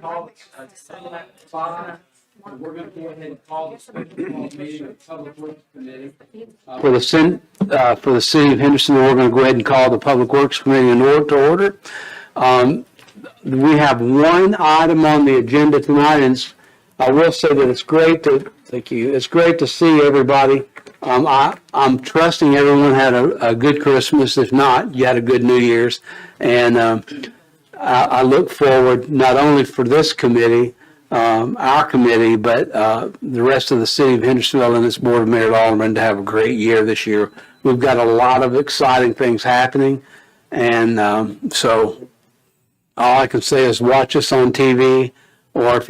Call we're going to go ahead and call the special meeting of the Public Works Committee. For the city of Hendersonville, we're going to go ahead and call the Public Works Committee in order. We have one item on the agenda tonight, and I will say that it's great to, thank you, it's great to see everybody. I'm trusting everyone had a good Christmas. If not, you had a good New Year's. And I look forward not only for this committee, our committee, but the rest of the city of Hendersonville and its Board of Mayor and Aldermen to have a great year this year. We've got a lot of exciting things happening, and so all I can say is watch us on TV, or if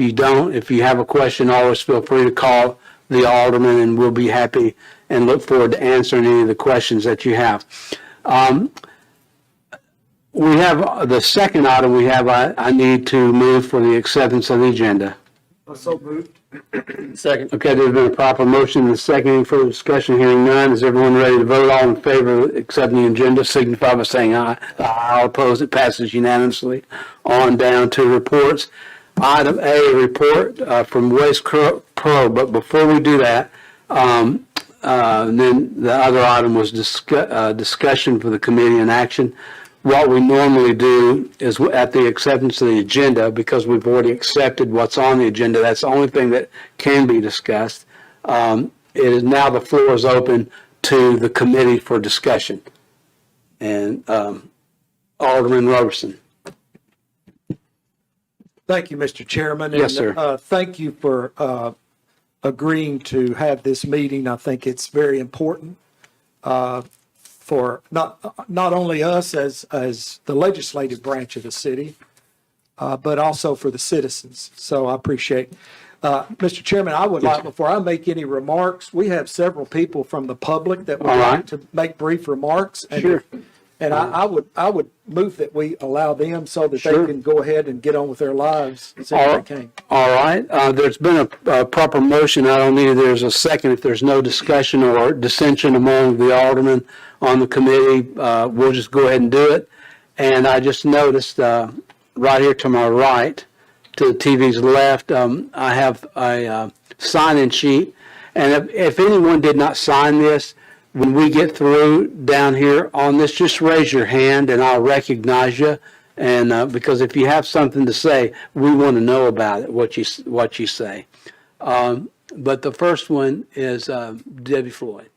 you have a question, always feel free to call the alderman, and we'll be happy and look forward to answering any of the questions that you have. We have the second item I need to move for the acceptance of the agenda. So moved. Second. Okay, there's been a proper motion and a second. Any further discussion? Hearing none. Is everyone ready to vote? All in favor of accepting the agenda signify by saying aye. All opposed. It passes unanimously. On down to reports. Item A, report from Waste Pro. But before we do that, then the other item was discussion for the committee in action. What we normally do is at the acceptance of the agenda, because we've already accepted what's on the agenda, that's the only thing that can be discussed. It is now the floor is open to the committee for discussion. And Alderman Roberson. Thank you, Mr. Chairman. Yes, sir. Thank you for agreeing to have this meeting. I think it's very important for not only us as the legislative branch of the city, but also for the citizens. So I appreciate. Mr. Chairman, I would like, before I make any remarks, we have several people from the public that would like to make brief remarks. And sure. And I would move that we allow them so that they can go ahead and get on with their lives as they can. All right. There's been a proper motion. I don't need there's a second. If there's no discussion or dissension among the aldermen on the committee, we'll just go ahead and do it. And I just noticed right here to my right, to the TV's left, I have a sign-in sheet. And if anyone did not sign this, when we get through down here on this, just raise your hand and I'll recognize you. And because if you have something to say, we want to know about it, what you say. But the first one is Debbie Floyd.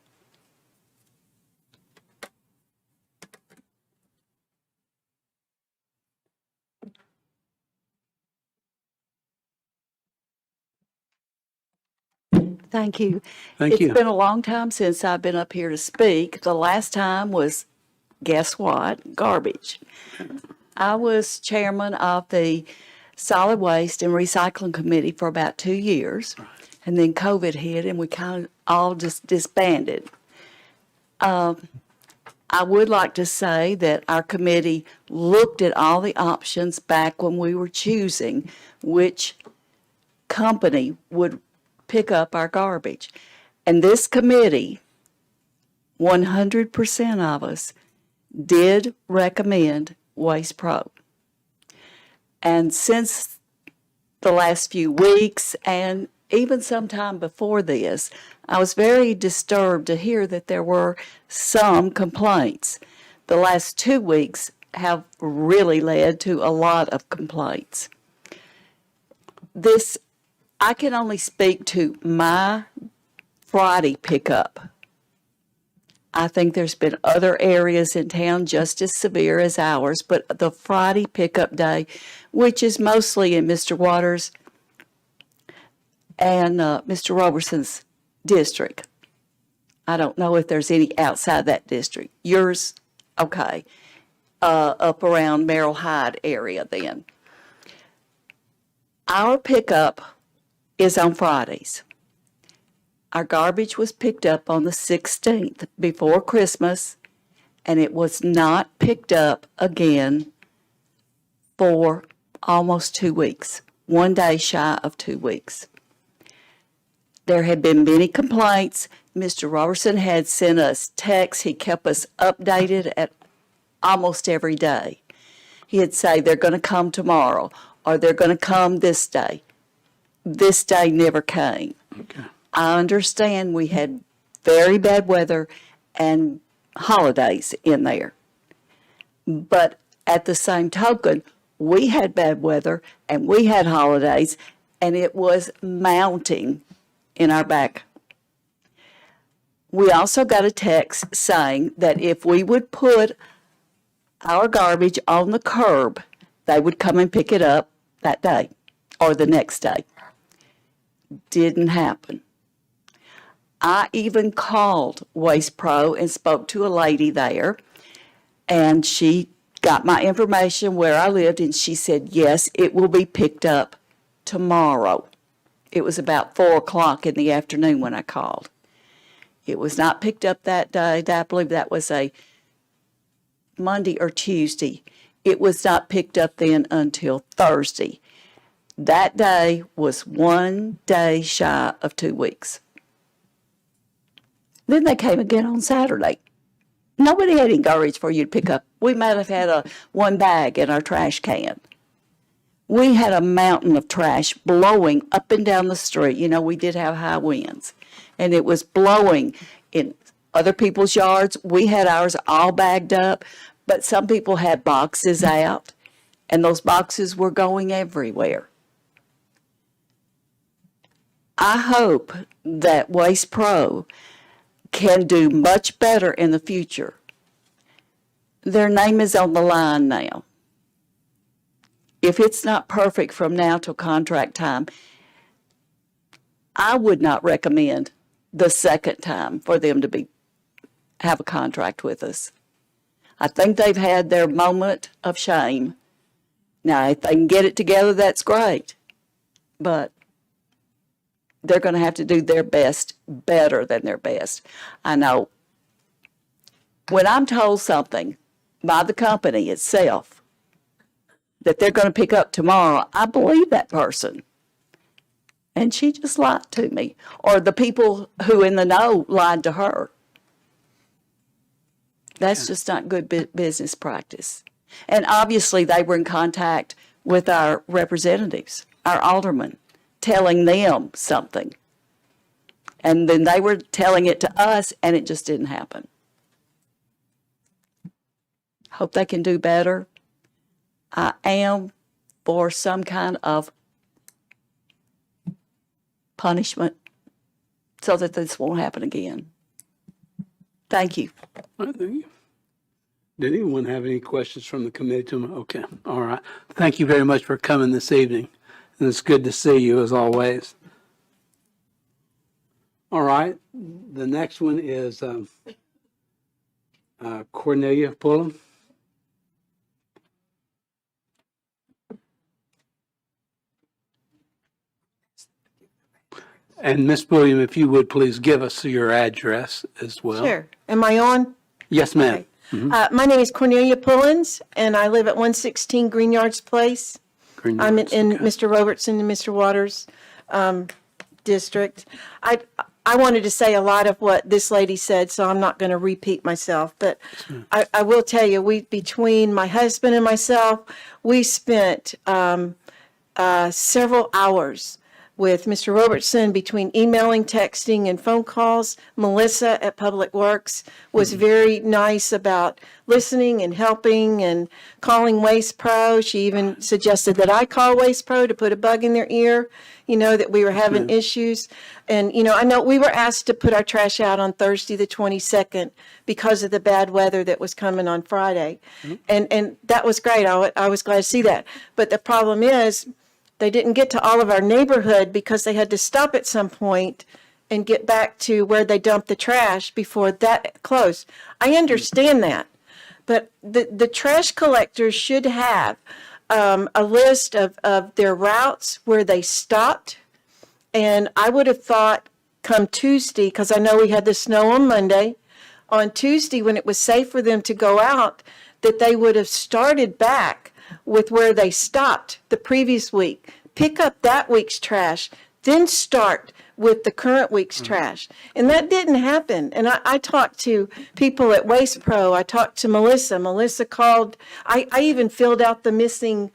Thank you. Thank you. It's been a long time since I've been up here to speak. The last time was, guess what? Garbage. I was chairman of the Solid Waste and Recycling Committee for about 2 years, and then COVID hit and we kind of all just disbanded. I would like to say that our committee looked at all the options back when we were choosing which company would pick up our garbage. And this committee, 100% of us, did recommend Waste Pro. And since the last few weeks, and even sometime before this, I was very disturbed to hear that there were some complaints. The last 2 weeks have really led to a lot of complaints. I can only speak to my Friday pickup. I think there's been other areas in town just as severe as ours, but the Friday pickup day, which is mostly in Mr. Waters and Mr. Roberson's district. I don't know if there's any outside that district. Yours, okay, up around Merrill Hyde area then. Our pickup is on Fridays. Our garbage was picked up on the 16th before Christmas, and it was not picked up again for almost 2 weeks, 1 day shy of 2 weeks. There had been many complaints. Mr. Robertson had sent us texts. He kept us updated at almost every day. He'd say, they're going to come tomorrow, or they're going to come this day. This day never came. Okay. I understand we had very bad weather and holidays in there. But at the same token, we had bad weather and we had holidays, and it was mounting in our back. We also got a text saying that if we would put our garbage on the curb, they would come and pick it up that day or the next day. Didn't happen. I even called Waste Pro and spoke to a lady there, and she got my information where I lived, and she said, yes, it will be picked up tomorrow. It was about 4 o'clock in the afternoon when I called. It was not picked up that day. I believe that was a Monday or Tuesday. It was not picked up then until Thursday. That day was 1 day shy of 2 weeks. Then they came again on Saturday. Nobody had any garbage for you to pick up. We might have had one bag in our trash can. We had a mountain of trash blowing up and down the street. You know, we did have high winds, and it was blowing in other people's yards. We had ours all bagged up, but some people had boxes out, and those boxes were going everywhere. I hope that Waste Pro can do much better in the future. Their name is on the line now. If it's not perfect from now till contract time, I would not recommend the second time for them to have a contract with us. I think they've had their moment of shame. Now, if they can get it together, that's great. But they're going to have to do their best better than their best. I know when I'm told something by the company itself that they're going to pick up tomorrow, I believe that person. And she just lied to me. Or the people who in the know lied to her. That's just not good business practice. And obviously they were in contact with our representatives, our aldermen, telling them something. And then they were telling it to us, and it just didn't happen. Hope they can do better. I am for some kind of punishment so that this won't happen again. Thank you. Thank you. Did anyone have any questions from the committee? Okay, all right. Thank you very much for coming this evening. And it's good to see you as always. All right, the next one is Cornelia Pullum. And Ms. William, if you would please give us your address as well. Sure. Am I on? Yes, ma'am. My name is Cornelia Pullins, and I live at 116 Green Yards Place. I'm in Okay. Mr. Robertson and Mr. Waters' district. I wanted to say a lot of what this lady said, so I'm not going to repeat myself. But I will tell you, between my husband and myself, we spent several hours with Mr. Robertson between emailing, texting, and phone calls. Melissa at Public Works was very nice about listening and helping and calling Waste Pro. She even suggested that I call Waste Pro to put a bug in their ear, that we were having issues. And, I know we were asked to put our trash out on Thursday, the 22nd, because of the bad weather that was coming on Friday. And that was great. I was glad to see that. But the problem is, they didn't get to all of our neighborhood because they had to stop at some point and get back to where they dumped the trash before that closed. I understand that, but the trash collectors should have a list of their routes where they stopped. And I would have thought come Tuesday, because I know we had the snow on Monday, on Tuesday when it was safe for them to go out, that they would have started back with where they stopped the previous week, pick up that week's trash, then start with the current week's trash. And that didn't happen. And I talked to people at Waste Pro. I talked to Melissa. Melissa called. I even filled out the missing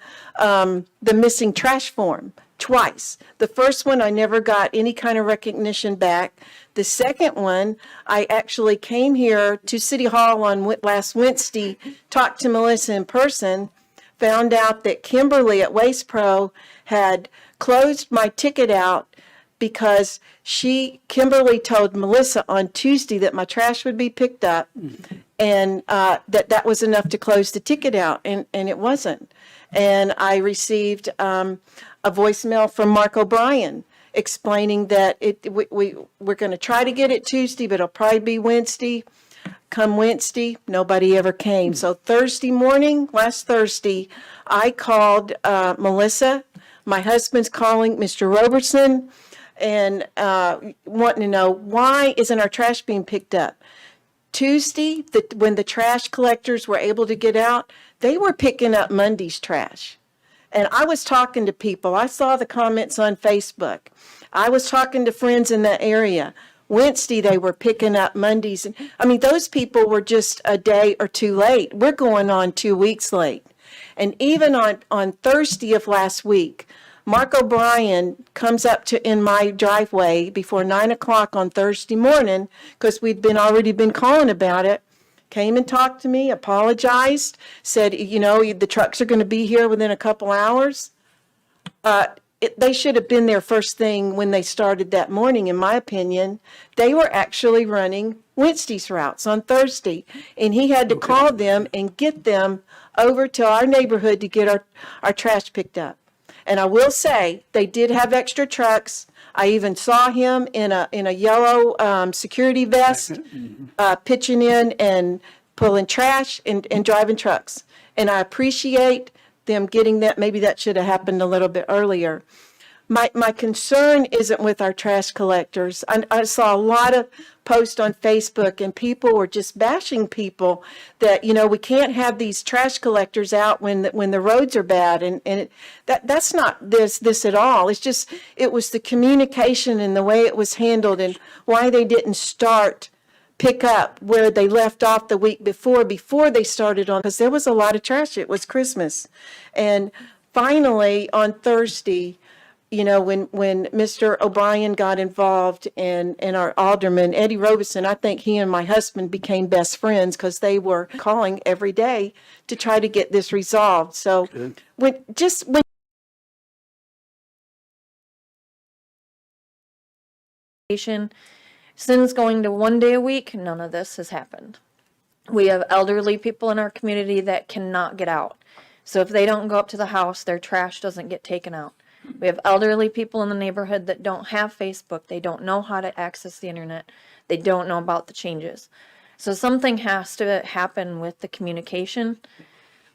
trash form twice. The first one, I never got any kind of recognition back. The second one, I actually came here to City Hall on last Wednesday, talked to Melissa in person, found out that Kimberly at Waste Pro had closed my ticket out because Kimberly told Melissa on Tuesday that my trash would be picked up, and that was enough to close the ticket out, and it wasn't. And I received a voicemail from Mark O'Brien explaining that we're going to try to get it Tuesday, but it'll probably be Wednesday. Come Wednesday, nobody ever came. So Thursday morning, last Thursday, I called Melissa. My husband's calling Mr. Robertson and wanting to know, why isn't our trash being picked up? Tuesday, when the trash collectors were able to get out, they were picking up Monday's trash. And I was talking to people. I saw the comments on Facebook. I was talking to friends in that area. Wednesday, they were picking up Mondays. And I mean, those people were just a day or two late. We're going on 2 weeks late. And even on Thursday of last week, Mark O'Brien comes up in my driveway before 9 o'clock on Thursday morning, because we'd already been calling about it, came and talked to me, apologized, said, the trucks are going to be here within a couple hours. They should have been there first thing when they started that morning, in my opinion. They were actually running Wednesday's routes on Thursday, and he had to call them and get them over to our neighborhood to get our trash picked up. And I will say, they did have extra trucks. I even saw him in a yellow security vest, pitching in and pulling trash and driving trucks. And I appreciate them getting that. Maybe that should have happened a little bit earlier. My concern isn't with our trash collectors. I saw a lot of posts on Facebook, and people were just bashing people that, we can't have these trash collectors out when the roads are bad. And that's not this at all. It's just, it was the communication and the way it was handled, and why they didn't pick up where they left off the week before they started on, because there was a lot of trash. It was Christmas. And finally, on Thursday, when Mr. O'Brien got involved and our alderman, Eddie Robeson, I think he and my husband became best friends, because they were calling every day to try to get this resolved. So when since going to 1 day a week, none of this has happened. We have elderly people in our community that cannot get out. So if they don't go up to the house, their trash doesn't get taken out. We have elderly people in the neighborhood that don't have Facebook. They don't know how to access the internet. They don't know about the changes. So something has to happen with the communication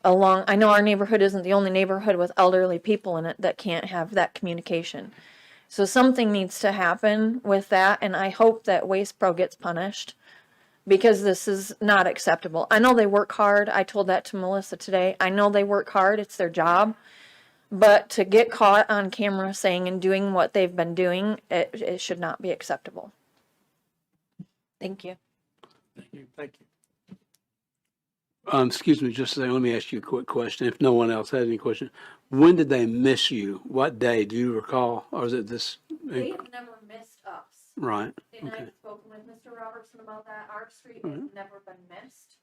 I know our neighborhood isn't the only neighborhood with elderly people in it that can't have that communication. So something needs to happen with that, and I hope that Waste Pro gets punished, because this is not acceptable. I know they work hard. I told that to Melissa today. I know they work hard. It's their job. But to get caught on camera saying and doing what they've been doing, it should not be acceptable. Thank you. Thank you. Excuse me, just a second. Let me ask you a quick question. If no one else has any question, when did they miss you? What day do you recall? Or is it this? They have never missed us. Right. And Okay. I've spoken with Mr. Robertson about that. Our street has never been missed.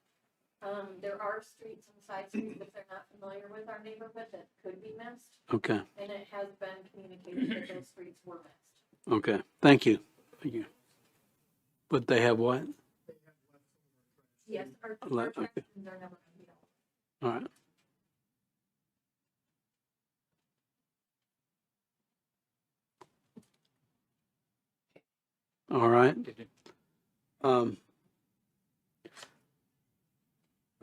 There are streets and side streets, if they're not familiar with our neighborhood, that could be missed. Okay. And it has been communicated that those streets were missed. Okay. Thank you. Thank you. But they have what? Yes, our Okay. transactions are never going to be out. All right. All right.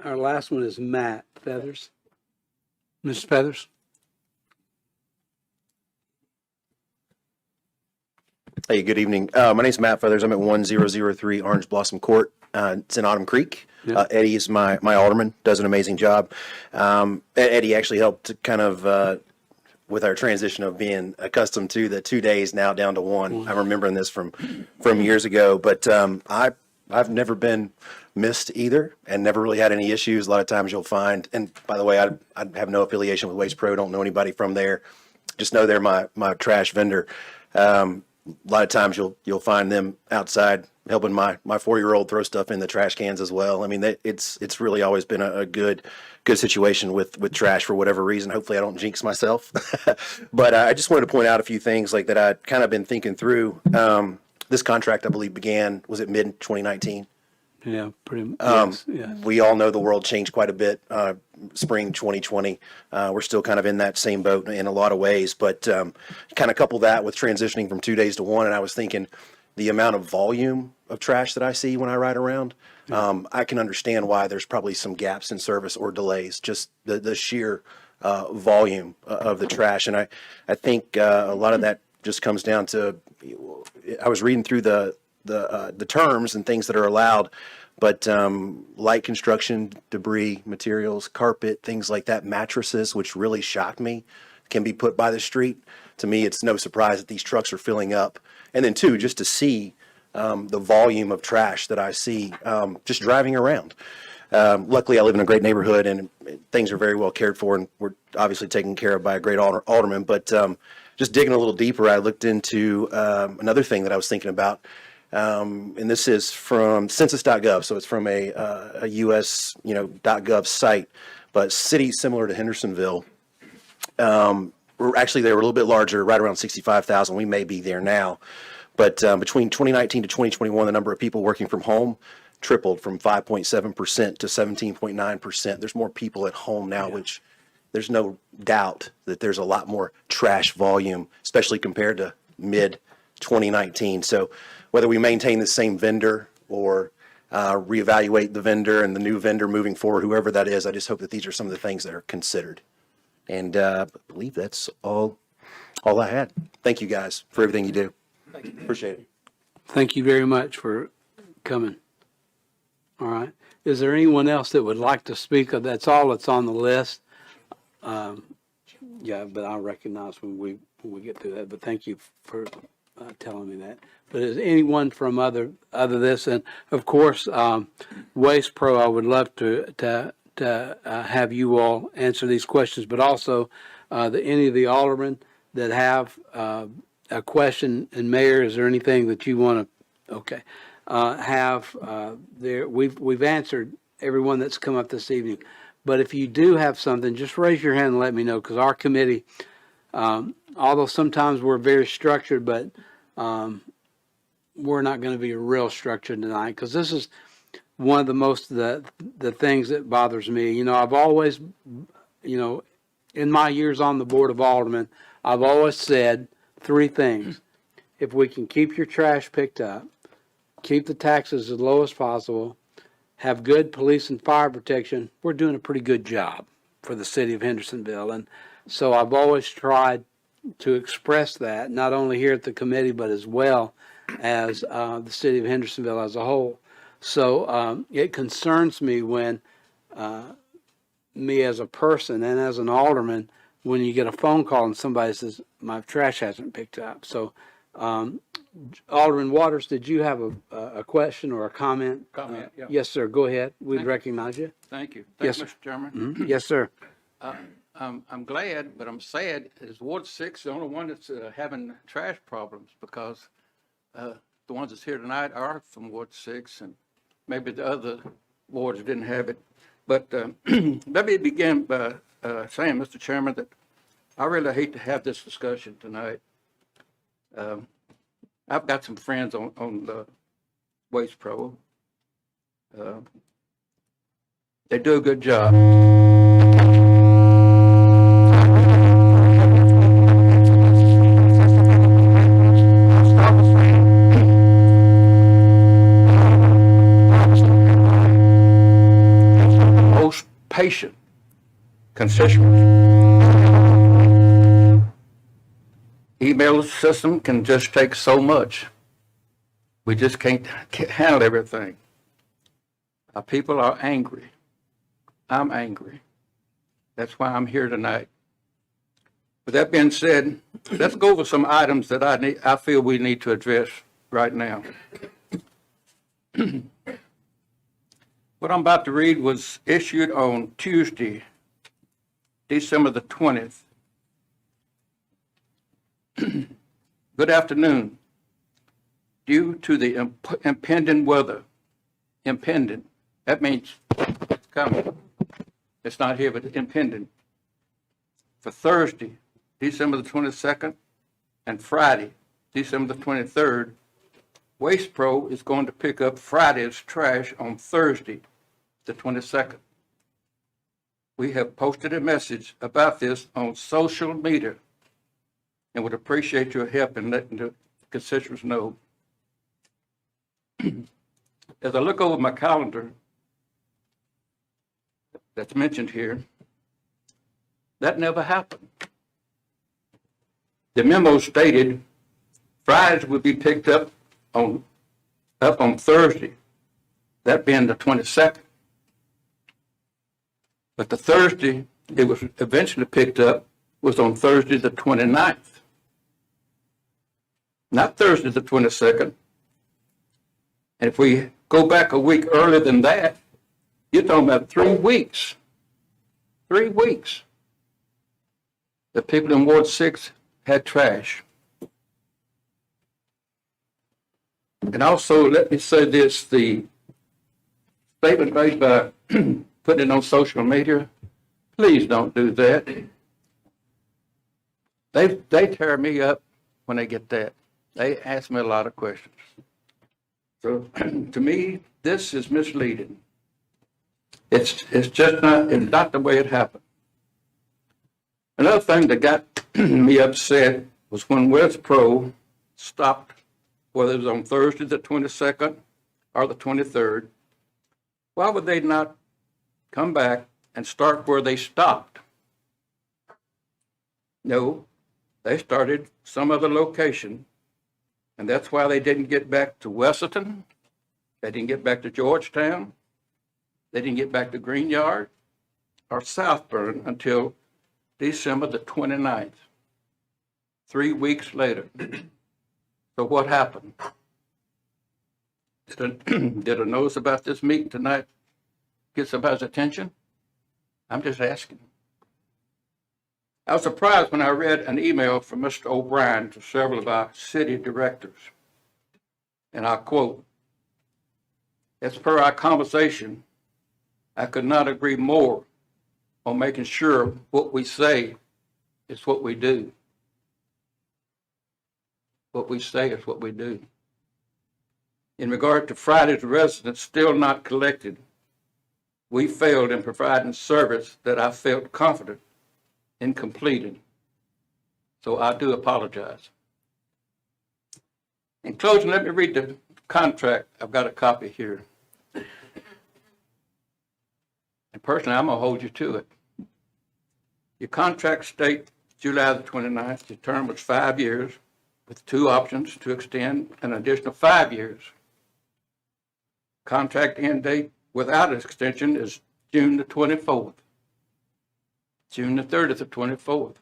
Our last one is Matt Feathers. Mr. Feathers? Hey, good evening. My name's Matt Feathers. I'm at 1003 Orange Blossom Court. It's in Autumn Creek. Yeah. Eddie is my alderman, does an amazing job. Eddie actually helped to kind of with our transition of being accustomed to the 2 days now down to one. I'm remembering this from years ago, but I've never been missed either and never really had any issues. A lot of times you'll find, and by the way, I have no affiliation with Waste Pro, don't know anybody from there, just know they're my trash vendor. A lot of times you'll find them outside helping my 4-year-old throw stuff in the trash cans as well. I mean, it's really always been a good situation with trash for whatever reason. Hopefully I don't jinx myself. But I just wanted to point out a few things like that I'd kind of been thinking through. This contract, I believe, began, was it mid 2019? Yeah, pretty much. Yes, yes. We all know the world changed quite a bit, spring 2020. We're still kind of in that same boat in a lot of ways, but kind of couple that with transitioning from 2 days to one. And I was thinking the amount of volume of trash that I see when I ride around, I can understand why there's probably some gaps in service or delays, just the sheer volume of the trash. And I think a lot of that just comes down to, I was reading through the terms and things that are allowed, but light construction, debris, materials, carpet, things like that, mattresses, which really shocked me, can be put by the street. To me, it's no surprise that these trucks are filling up. And then two, just to see the volume of trash that I see just driving around. Luckily, I live in a great neighborhood and things are very well cared for, and we're obviously taken care of by a great alderman. But just digging a little deeper, I looked into another thing that I was thinking about. And this is from census.gov, so it's from a U.S. .gov site. But cities similar to Hendersonville, actually they were a little bit larger, right around 65,000. We may be there now, but between 2019 to 2021, the number of people working from home tripled from 5.7% to 17.9%. There's more people at home now, which there's no doubt that there's a lot more trash volume, especially compared to mid 2019. So whether we maintain the same vendor or reevaluate the vendor and the new vendor moving forward, whoever that is, I just hope that these are some of the things that are considered. And I believe that's all I had. Thank you guys for everything you do. Thank you. Appreciate it. Thank you very much for coming. All right. Is there anyone else that would like to speak? That's all that's on the list. Yeah, but I'll recognize when we get to that. But thank you for telling me that. But is anyone from other this? And of course, Waste Pro, I would love to have you all answer these questions, but also any of the aldermen that have a question. And Mayor, is there anything that you want to have there? We've answered everyone that's come up this evening, but if you do have something, just raise your hand and let me know, because our committee, although sometimes we're very structured, but we're not going to be real structured tonight, because this is one of the things that bothers me. I've always, in my years on the Board of Aldermen, I've always said 3 things. If we can keep your trash picked up, keep the taxes as low as possible, have good police and fire protection, we're doing a pretty good job for the city of Hendersonville. And so I've always tried to express that, not only here at the committee, but as well as the city of Hendersonville as a whole. So it concerns me when me as a person and as an alderman, when you get a phone call and somebody says, my trash hasn't picked up. So Alderman Waters, did you have a question or a comment? Comment, yeah. Yes, sir. Go ahead. We'd recognize you. Thank you. Yes, Thank you, Mr. Chairman. Mhm. Yes, sir. I'm glad, but I'm sad, is Ward 6 the only one that's having trash problems? Because the ones that's here tonight are from Ward 6, and maybe the other wards didn't have it. But let me begin by saying, Mr. Chairman, that I really hate to have this discussion tonight. I've got some friends on the Waste Pro. They do a good job. Most patient constituents. Email system can just take so much. We just can't handle everything. Our people are angry. I'm angry. That's why I'm here tonight. With that being said, let's go over some items that I feel we need to address right now. What I'm about to read was issued on Tuesday, December the 20th. Good afternoon. Due to the impending weather, that means it's coming. It's not here, but impending. For Thursday, December the 22nd, and Friday, December the 23rd, Waste Pro is going to pick up Friday's trash on Thursday, the 22nd. We have posted a message about this on social media and would appreciate your help in letting the constituents know. As I look over my calendar that's mentioned here, that never happened. The memo stated Fridays would be picked up on Thursday, that being the 22nd. But the Thursday it was eventually picked up was on Thursday the 29th. Not Thursday the 22nd. And if we go back a week earlier than that, you're talking about 3 weeks. 3 weeks. The people in Ward 6 had trash. And also, let me say this, the statement made by putting it on social media, please don't do that. They tear me up when they get that. They ask me a lot of questions. So to me, this is misleading. It's just not the way it happened. Another thing that got me upset was when West Pro stopped, whether it was on Thursday the 22nd or the 23rd, why would they not come back and start where they stopped? No, they started some other location, and that's why they didn't get back to Wesselton, they didn't get back to Georgetown, they didn't get back to Green Yard or Southburn until December the 29th, 3 weeks later. So what happened? Did a notice about this meeting tonight get somebody's attention? I'm just asking. I was surprised when I read an email from Mr. O'Brien to several of our city directors. And I quote, "As per our conversation, I could not agree more on making sure what we say is what we do." What we say is what we do. In regard to Friday's residents still not collected, we failed in providing service that I felt confident in completing. So I do apologize. In closing, let me read the contract. I've got a copy here. And personally, I'm going to hold you to it. Your contract states July the 29th. Your term was 5 years with 2 options to extend an additional 5 years. Contract end date without an extension is June the 24th. June the 30th or 24th.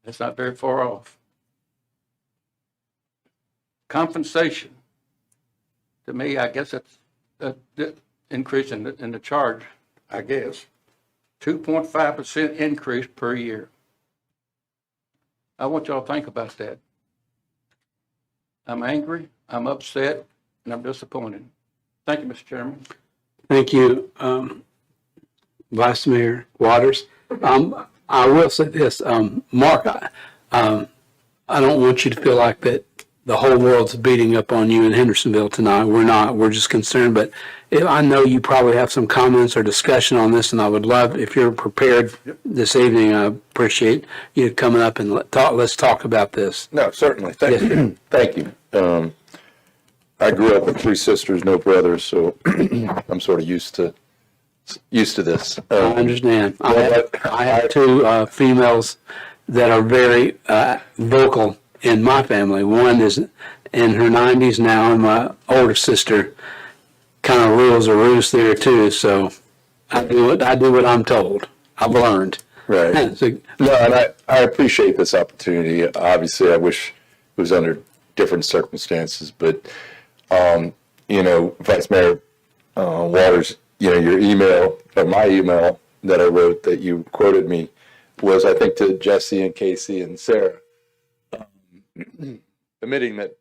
That's not very far off. Compensation. To me, I guess it's the increase in the charge, I guess. 2.5% increase per year. I want y'all to think about that. I'm angry, I'm upset, and I'm disappointed. Thank you, Mr. Chairman. Thank you, Vice Mayor Waters. I will say this, Mark, I don't want you to feel like that the whole world's beating up on you in Hendersonville tonight. We're not. We're just concerned. But I know you probably have some comments or discussion on this, and I would love, if you're prepared this evening, I appreciate you coming up and let's talk about this. No, certainly. Thank Yes, you. Thank you. I grew up with 3 sisters, no brothers, so I'm sort of used to this. I understand. I have 2 females that are very vocal in my family. One is in her 90s now, and my older sister kind of rules the roost there too, so I do what I'm told. I've learned. Right. So, No, and I appreciate this opportunity. Obviously, I wish it was under different circumstances, but, Vice Mayor Waters, your email, or my email that I wrote that you quoted me was, I think, to Jesse and Casey and Sarah, admitting that,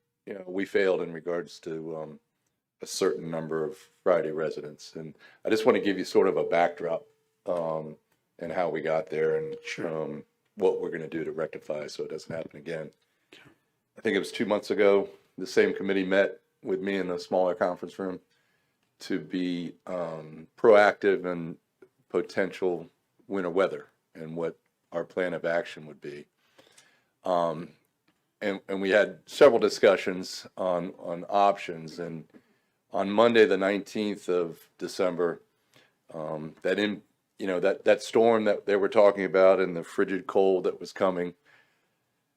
we failed in regards to a certain number of Friday residents. And I just want to give you sort of a backdrop and how we got there and what we're going to do to rectify so it doesn't happen again. I think it was 2 months ago, the same committee met with me in a smaller conference room to be proactive in potential winter weather and what our plan of action would be. And we had several discussions on options. And on Monday, the 19th of December, that storm that they were talking about and the frigid cold that was coming,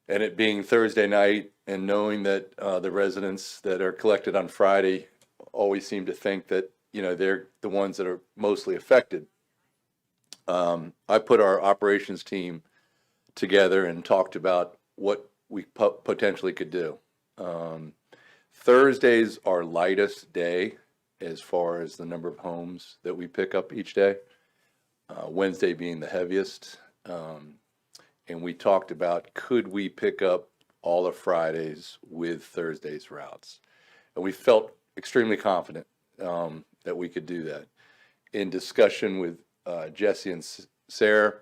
and it being Thursday night, and knowing that the residents that are collected on Friday always seem to think that, they're the ones that are mostly affected. I put our operations team together and talked about what we potentially could do. Thursday's our lightest day as far as the number of homes that we pick up each day. Wednesday being the heaviest. And we talked about, could we pick up all of Fridays with Thursday's routes? And we felt extremely confident that we could do that. In discussion with Jesse and Sarah,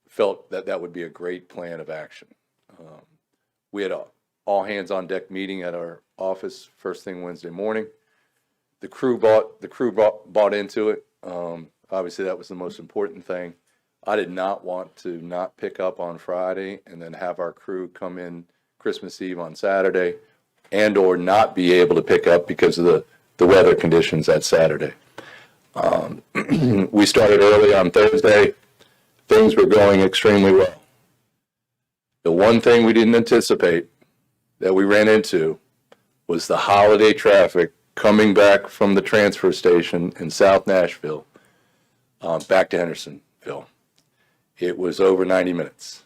felt that that would be a great plan of action. We had a all hands on deck meeting at our office first thing Wednesday morning. The crew bought into it. Obviously, that was the most important thing. I did not want to not pick up on Friday and then have our crew come in Christmas Eve on Saturday and or not be able to pick up because of the weather conditions that Saturday. We started early on Thursday. Things were going extremely well. The one thing we didn't anticipate that we ran into was the holiday traffic coming back from the transfer station in South Nashville back to Hendersonville. It was over 90 minutes,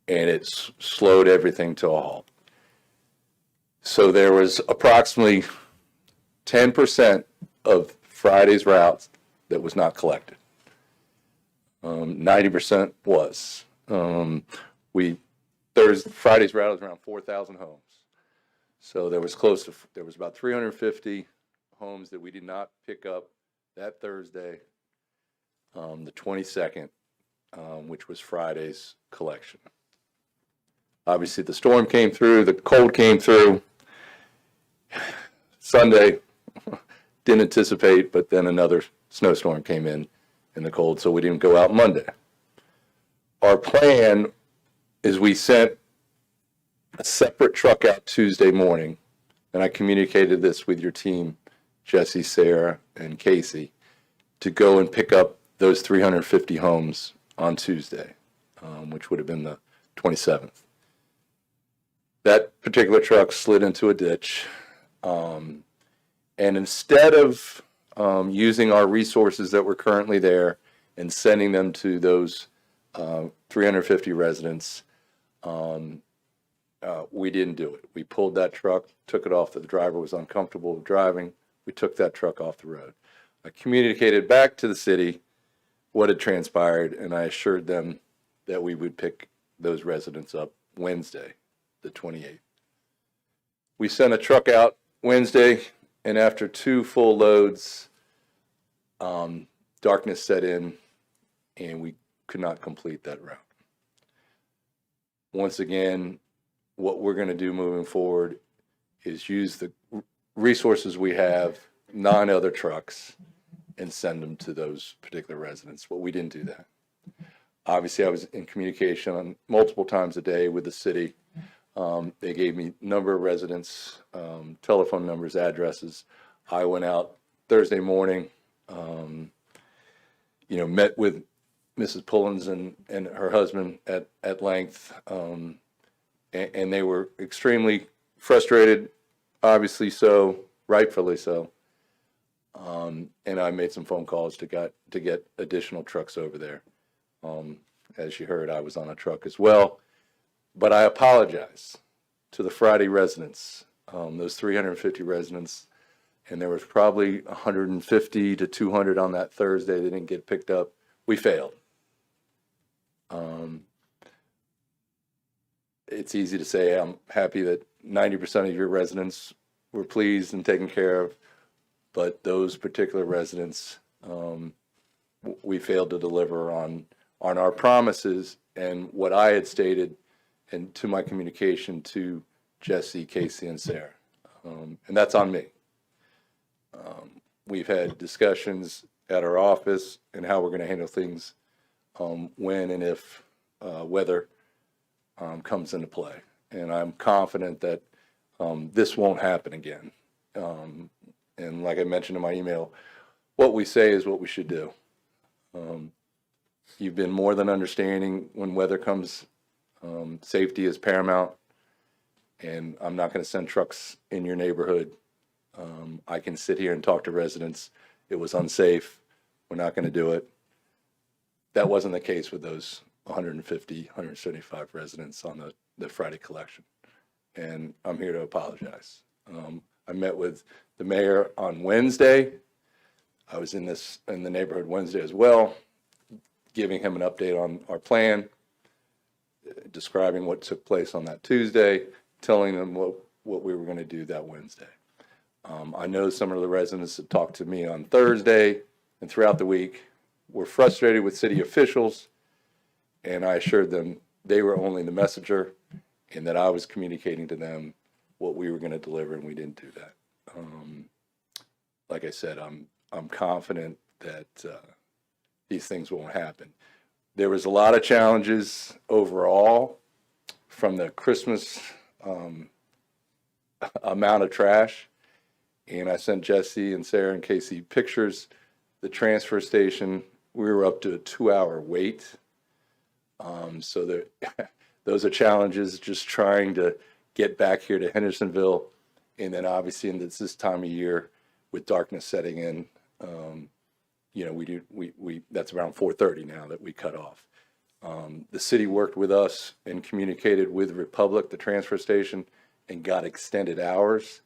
and it slowed everything to a halt. So there was approximately 10% of Friday's routes that was not collected. 90% was. Friday's route was around 4,000 homes. So there was about 350 homes that we did not pick up that Thursday, the 22nd, which was Friday's collection. Obviously, the storm came through, the cold came through. Sunday, didn't anticipate, but then another snowstorm came in the cold, so we didn't go out Monday. Our plan is we sent a separate truck out Tuesday morning, and I communicated this with your team, Jesse, Sarah, and Casey, to go and pick up those 350 homes on Tuesday, which would have been the 27th. That particular truck slid into a ditch, and instead of using our resources that were currently there and sending them to those 350 residents, we didn't do it. We pulled that truck, took it off. The driver was uncomfortable with driving. We took that truck off the road. I communicated back to the city what had transpired, and I assured them that we would pick those residents up Wednesday, the 28th. We sent a truck out Wednesday, and after 2 full loads, darkness set in, and we could not complete that route. Once again, what we're going to do moving forward is use the resources we have, 9 other trucks, and send them to those particular residents. But we didn't do that. Obviously, I was in communication on multiple times a day with the city. They gave me a number of residents, telephone numbers, addresses. I went out Thursday morning, met with Mrs. Pullins and her husband at length, and they were extremely frustrated, obviously so, rightfully so, And I made some phone calls to get additional trucks over there. As you heard, I was on a truck as well. But I apologize to the Friday residents, those 350 residents, and there was probably 150 to 200 on that Thursday that didn't get picked up. We failed. It's easy to say I'm happy that 90% of your residents were pleased and taken care of, but those particular residents, we failed to deliver on our promises and what I had stated and to my communication to Jesse, Casey, and Sarah. And that's on me. We've had discussions at our office and how we're going to handle things when and if weather comes into play. And I'm confident that this won't happen again. And like I mentioned in my email, what we say is what we should do. You've been more than understanding when weather comes. Safety is paramount, and I'm not going to send trucks in your neighborhood. I can sit here and talk to residents. It was unsafe. We're not going to do it. That wasn't the case with those 150, 175 residents on the Friday collection. And I'm here to apologize. I met with the mayor on Wednesday. I was in the neighborhood Wednesday as well, giving him an update on our plan, describing what took place on that Tuesday, telling them what we were going to do that Wednesday. I know some of the residents that talked to me on Thursday and throughout the week were frustrated with city officials, and I assured them they were only the messenger and that I was communicating to them what we were going to deliver, and we didn't do that. Like I said, I'm confident that these things won't happen. There was a lot of challenges overall from the Christmas amount of trash, and I sent Jesse and Sarah and Casey pictures. The transfer station, we were up to a 2-hour wait. So those are challenges, just trying to get back here to Hendersonville. And then obviously in this time of year with darkness setting in, that's around 4:30 now that we cut off. The city worked with us and communicated with Republic, the transfer station, and got extended hours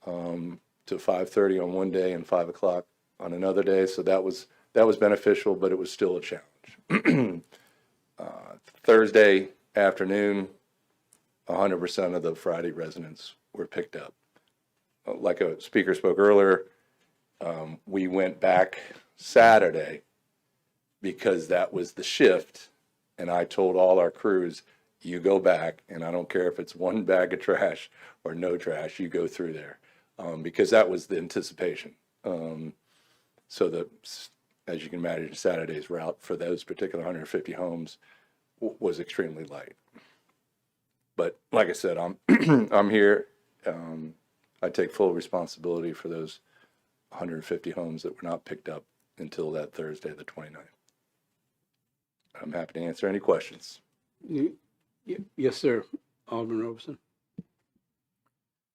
to 5:30 on one day and 5 o'clock on another day. So that was beneficial, but it was still a challenge. Thursday afternoon, 100% of the Friday residents were picked up. Like a speaker spoke earlier, we went back Saturday because that was the shift, and I told all our crews, you go back, and I don't care if it's one bag of trash or no trash, you go through there, because that was the anticipation. So as you can imagine, Saturday's route for those particular 150 homes was extremely light. But like I said, I'm here. I take full responsibility for those 150 homes that were not picked up until that Thursday, the 29th. I'm happy to answer any questions. Yes, sir. Alderman Roberson.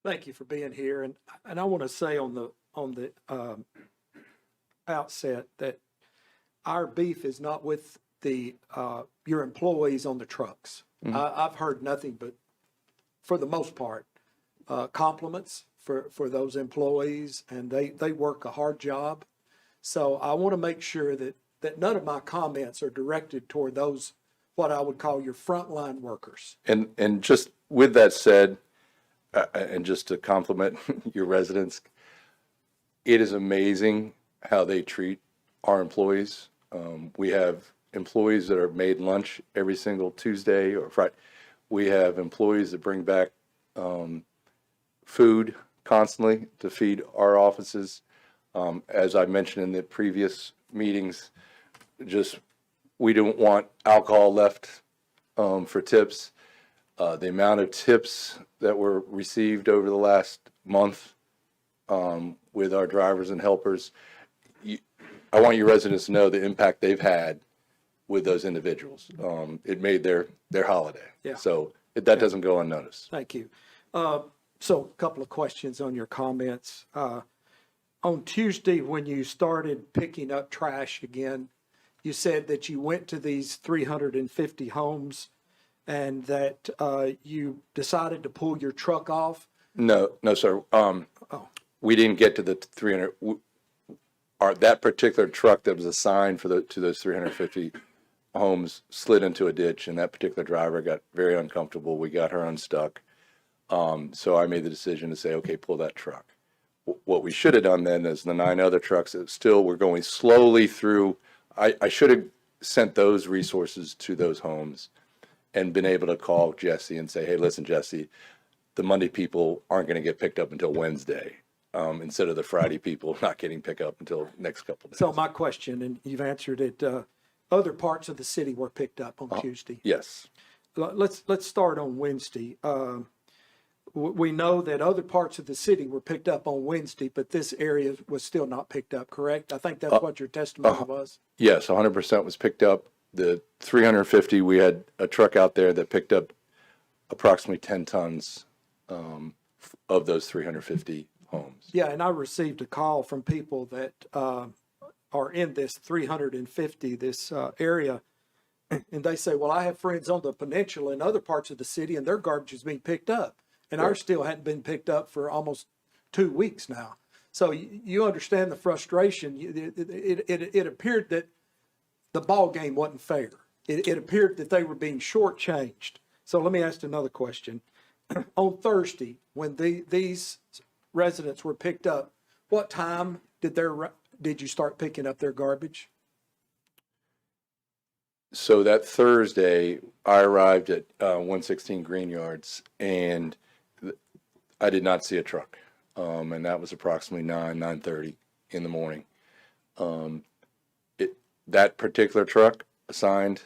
Thank you for being here. And I want to say on the outset that our beef is not with your employees on the trucks. Mm-hmm. I've heard nothing but, for the most part, compliments for those employees, and they work a hard job. So I want to make sure that none of my comments are directed toward those, what I would call your frontline workers. And just with that said, and just to compliment your residents, it is amazing how they treat our employees. We have employees that are made lunch every single Tuesday or Friday. We have employees that bring back food constantly to feed our offices. As I mentioned in the previous meetings, we don't want alcohol left for tips. The amount of tips that were received over the last month with our drivers and helpers, I want your residents to know the impact they've had with those individuals. It made their holiday. Yeah. So that doesn't go unnoticed. Thank you. So a couple of questions on your comments. on Tuesday, when you started picking up trash again, you said that you went to these 350 homes and that you decided to pull your truck off. No, no, sir. We didn't get to the 300. That particular truck that was assigned to those 350 homes slid into a ditch, and that particular driver got very uncomfortable. We got her unstuck. So I made the decision to say, okay, pull that truck. What we should have done then is the 9 other trucks that still were going slowly through. I should have sent those resources to those homes and been able to call Jesse and say, hey, listen, Jesse, the Monday people aren't going to get picked up until Wednesday, instead of the Friday people not getting picked up until next couple of days. So my question, and you've answered it, other parts of the city were picked up on Tuesday. Yes. Let's start on Wednesday. We know that other parts of the city were picked up on Wednesday, but this area was still not picked up, correct? I think that's what your testimony was. Yes, 100% was picked up. The 350, we had a truck out there that picked up approximately 10 tons of those 350 homes. Yeah, and I received a call from people that are in this 350, this area, and they say, well, I have friends on the peninsula and other parts of the city, and their garbage is being picked up. And ours still hadn't been picked up for almost 2 weeks now. So you understand the frustration. It appeared that the ball game wasn't fair. It appeared that they were being shortchanged. So let me ask another question. On Thursday, when these residents were picked up, what time did you start picking up their garbage? So that Thursday, I arrived at 116 Green Yards, and I did not see a truck. And that was approximately 9:30 in the morning. That particular truck assigned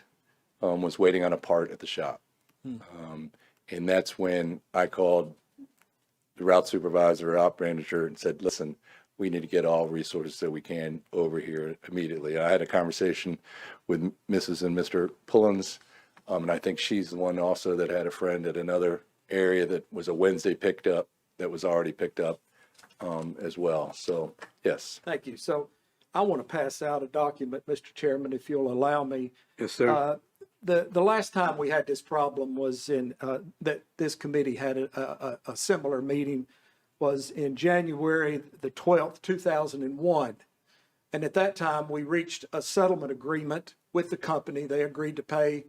was waiting on a part at the shop. And that's when I called the route supervisor, route manager, and said, listen, we need to get all resources that we can over here immediately. I had a conversation with Mrs. and Mr. Pullins, and I think she's the one also that had a friend at another area that was a Wednesday picked up, that was already picked up as well. So, yes. Thank you. So I want to pass out a document, Mr. Chairman, if you'll allow me. Yes, sir. The last time we had this problem was that this committee had a similar meeting was in January the 12th, 2001. And at that time, we reached a settlement agreement with the company. They agreed to pay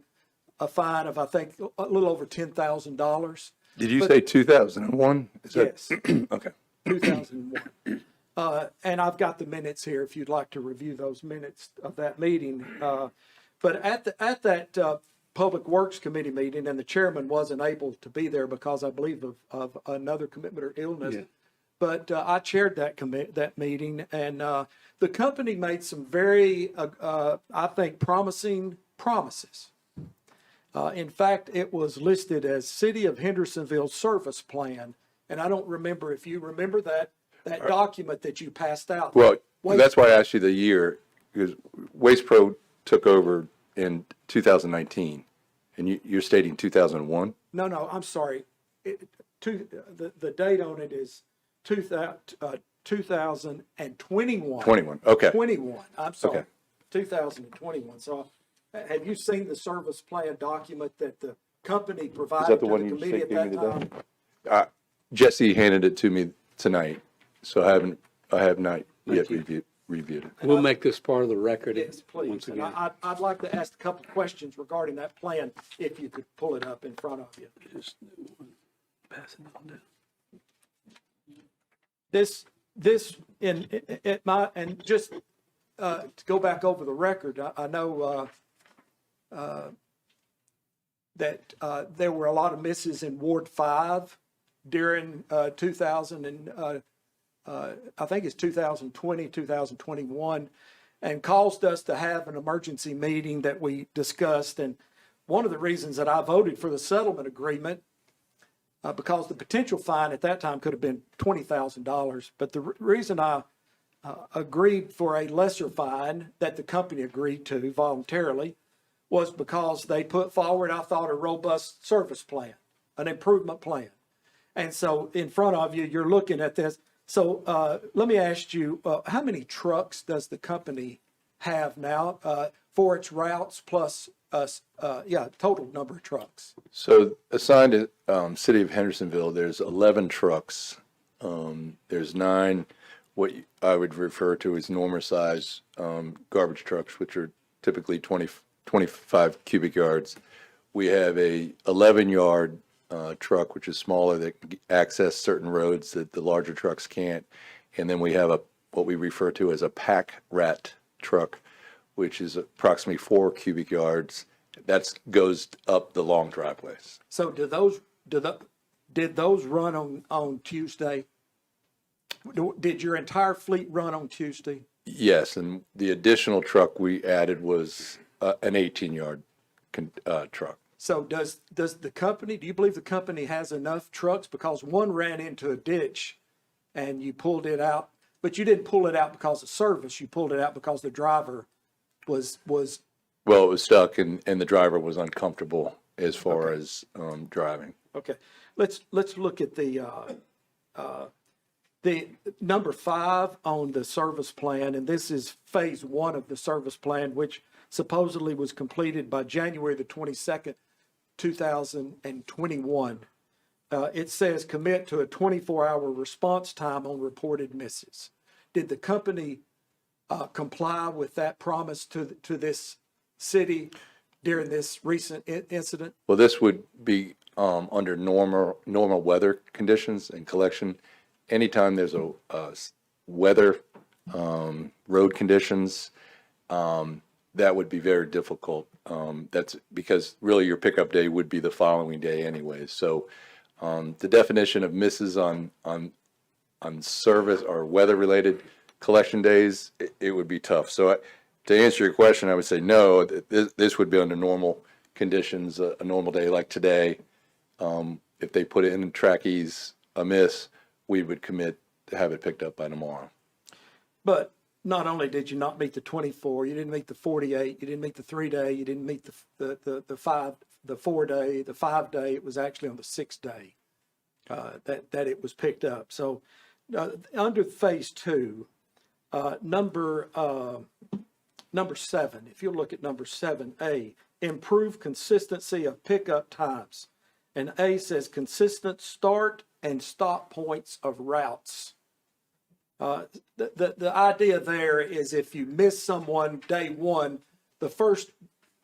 a fine of, I think, a little over $10,000. Did you say 2001? Yes, Okay. 2001. And I've got the minutes here if you'd like to review those minutes of that meeting. But at that Public Works Committee meeting, and the chairman wasn't able to be there because I believe of another commitment or illness. Yeah. But I chaired that meeting, and the company made some very, I think, promising promises. In fact, it was listed as City of Hendersonville Service Plan, and I don't remember if you remember that document that you passed out. Well, that's why I asked you the year, because Waste Pro took over in 2019, and you're stating 2001? No, I'm sorry. The date on it is 2021. 21, okay. 21, I'm sorry. Okay. 2021. So have you seen the service plan document that the company provided Is that the to one the you committee at gave me that today? time? Jesse handed it to me tonight, so I have not yet reviewed it. We'll make this part of the record. Yes, please. Once And again. I'd like to ask a couple of questions regarding that plan, if you could pull it up in front of you. Just pass it on down. This and just to go back over the record, I know that there were a lot of misses in Ward 5 during 2000 and I think it's 2020, 2021, and caused us to have an emergency meeting that we discussed. And one of the reasons that I voted for the settlement agreement, because the potential fine at that time could have been $20,000, but the reason I agreed for a lesser fine that the company agreed to voluntarily was because they put forward, I thought, a robust service plan, an improvement plan. And so in front of you, you're looking at this. So let me ask you, how many trucks does the company have now for its routes plus, total number of trucks? So assigned to City of Hendersonville, there's 11 trucks. There's 9 what I would refer to as normal size garbage trucks, which are typically 25 cubic yards. We have a 11-yard truck, which is smaller, that can access certain roads that the larger trucks can't. And then we have what we refer to as a pack rat truck, which is approximately 4 cubic yards. That goes up the long driveways. So did those run on Tuesday? Did your entire fleet run on Tuesday? Yes, and the additional truck we added was an 18-yard truck. So does the company, do you believe the company has enough trucks? Because one ran into a ditch and you pulled it out, but you didn't pull it out because of service. You pulled it out because the driver was. Well, it was stuck and the driver was uncomfortable as far as driving. Okay. Let's look at the number 5 on the service plan, and this is phase 1 of the service plan, which supposedly was completed by January the 22nd, 2021. It says commit to a 24-hour response time on reported misses. Did the company comply with that promise to this city during this recent incident? Well, this would be under normal weather conditions and collection. Anytime there's a weather, road conditions, that would be very difficult. That's because really your pickup day would be the following day anyways. So the definition of misses on service or weather-related collection days, it would be tough. So to answer your question, I would say no. This would be under normal conditions, a normal day like today. If they put it in trackies a miss, we would commit to have it picked up by tomorrow. But not only did you not meet the 24, you didn't meet the 48, you didn't meet the 3-day, you didn't meet the 4-day, the 5-day. It was actually on the 6th day that it was picked up. So under phase 2, number 7, if you look at number 7A, improve consistency of pickup times. And A says consistent start and stop points of routes. The idea there is if you miss someone day 1, the first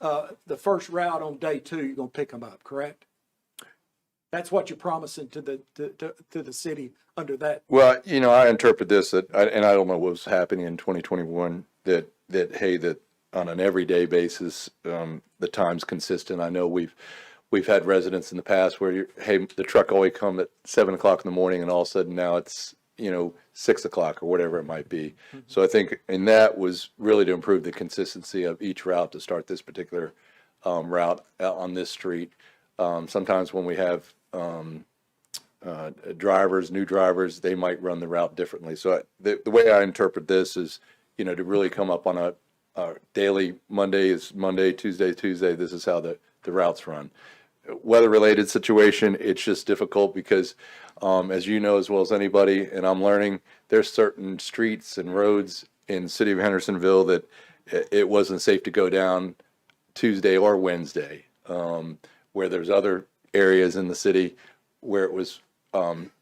route on day 2, you're going to pick them up, correct? That's what you're promising to the city under that. Well, I interpret this and I don't know what was happening in 2021 that on an everyday basis, the time's consistent. I know we've had residents in the past where the truck always come at 7 o'clock in the morning and all of a sudden now it's 6 o'clock or whatever it might be. Mm-hmm. So I think, and that was really to improve the consistency of each route to start this particular route on this street. Sometimes when we have new drivers, they might run the route differently. So the way I interpret this is, to really come up on a daily Monday is Monday, Tuesday. This is how the routes run. Weather-related situation, it's just difficult because, as you know as well as anybody, and I'm learning, there's certain streets and roads in City of Hendersonville that it wasn't safe to go down Tuesday or Wednesday, where there's other areas in the city where it was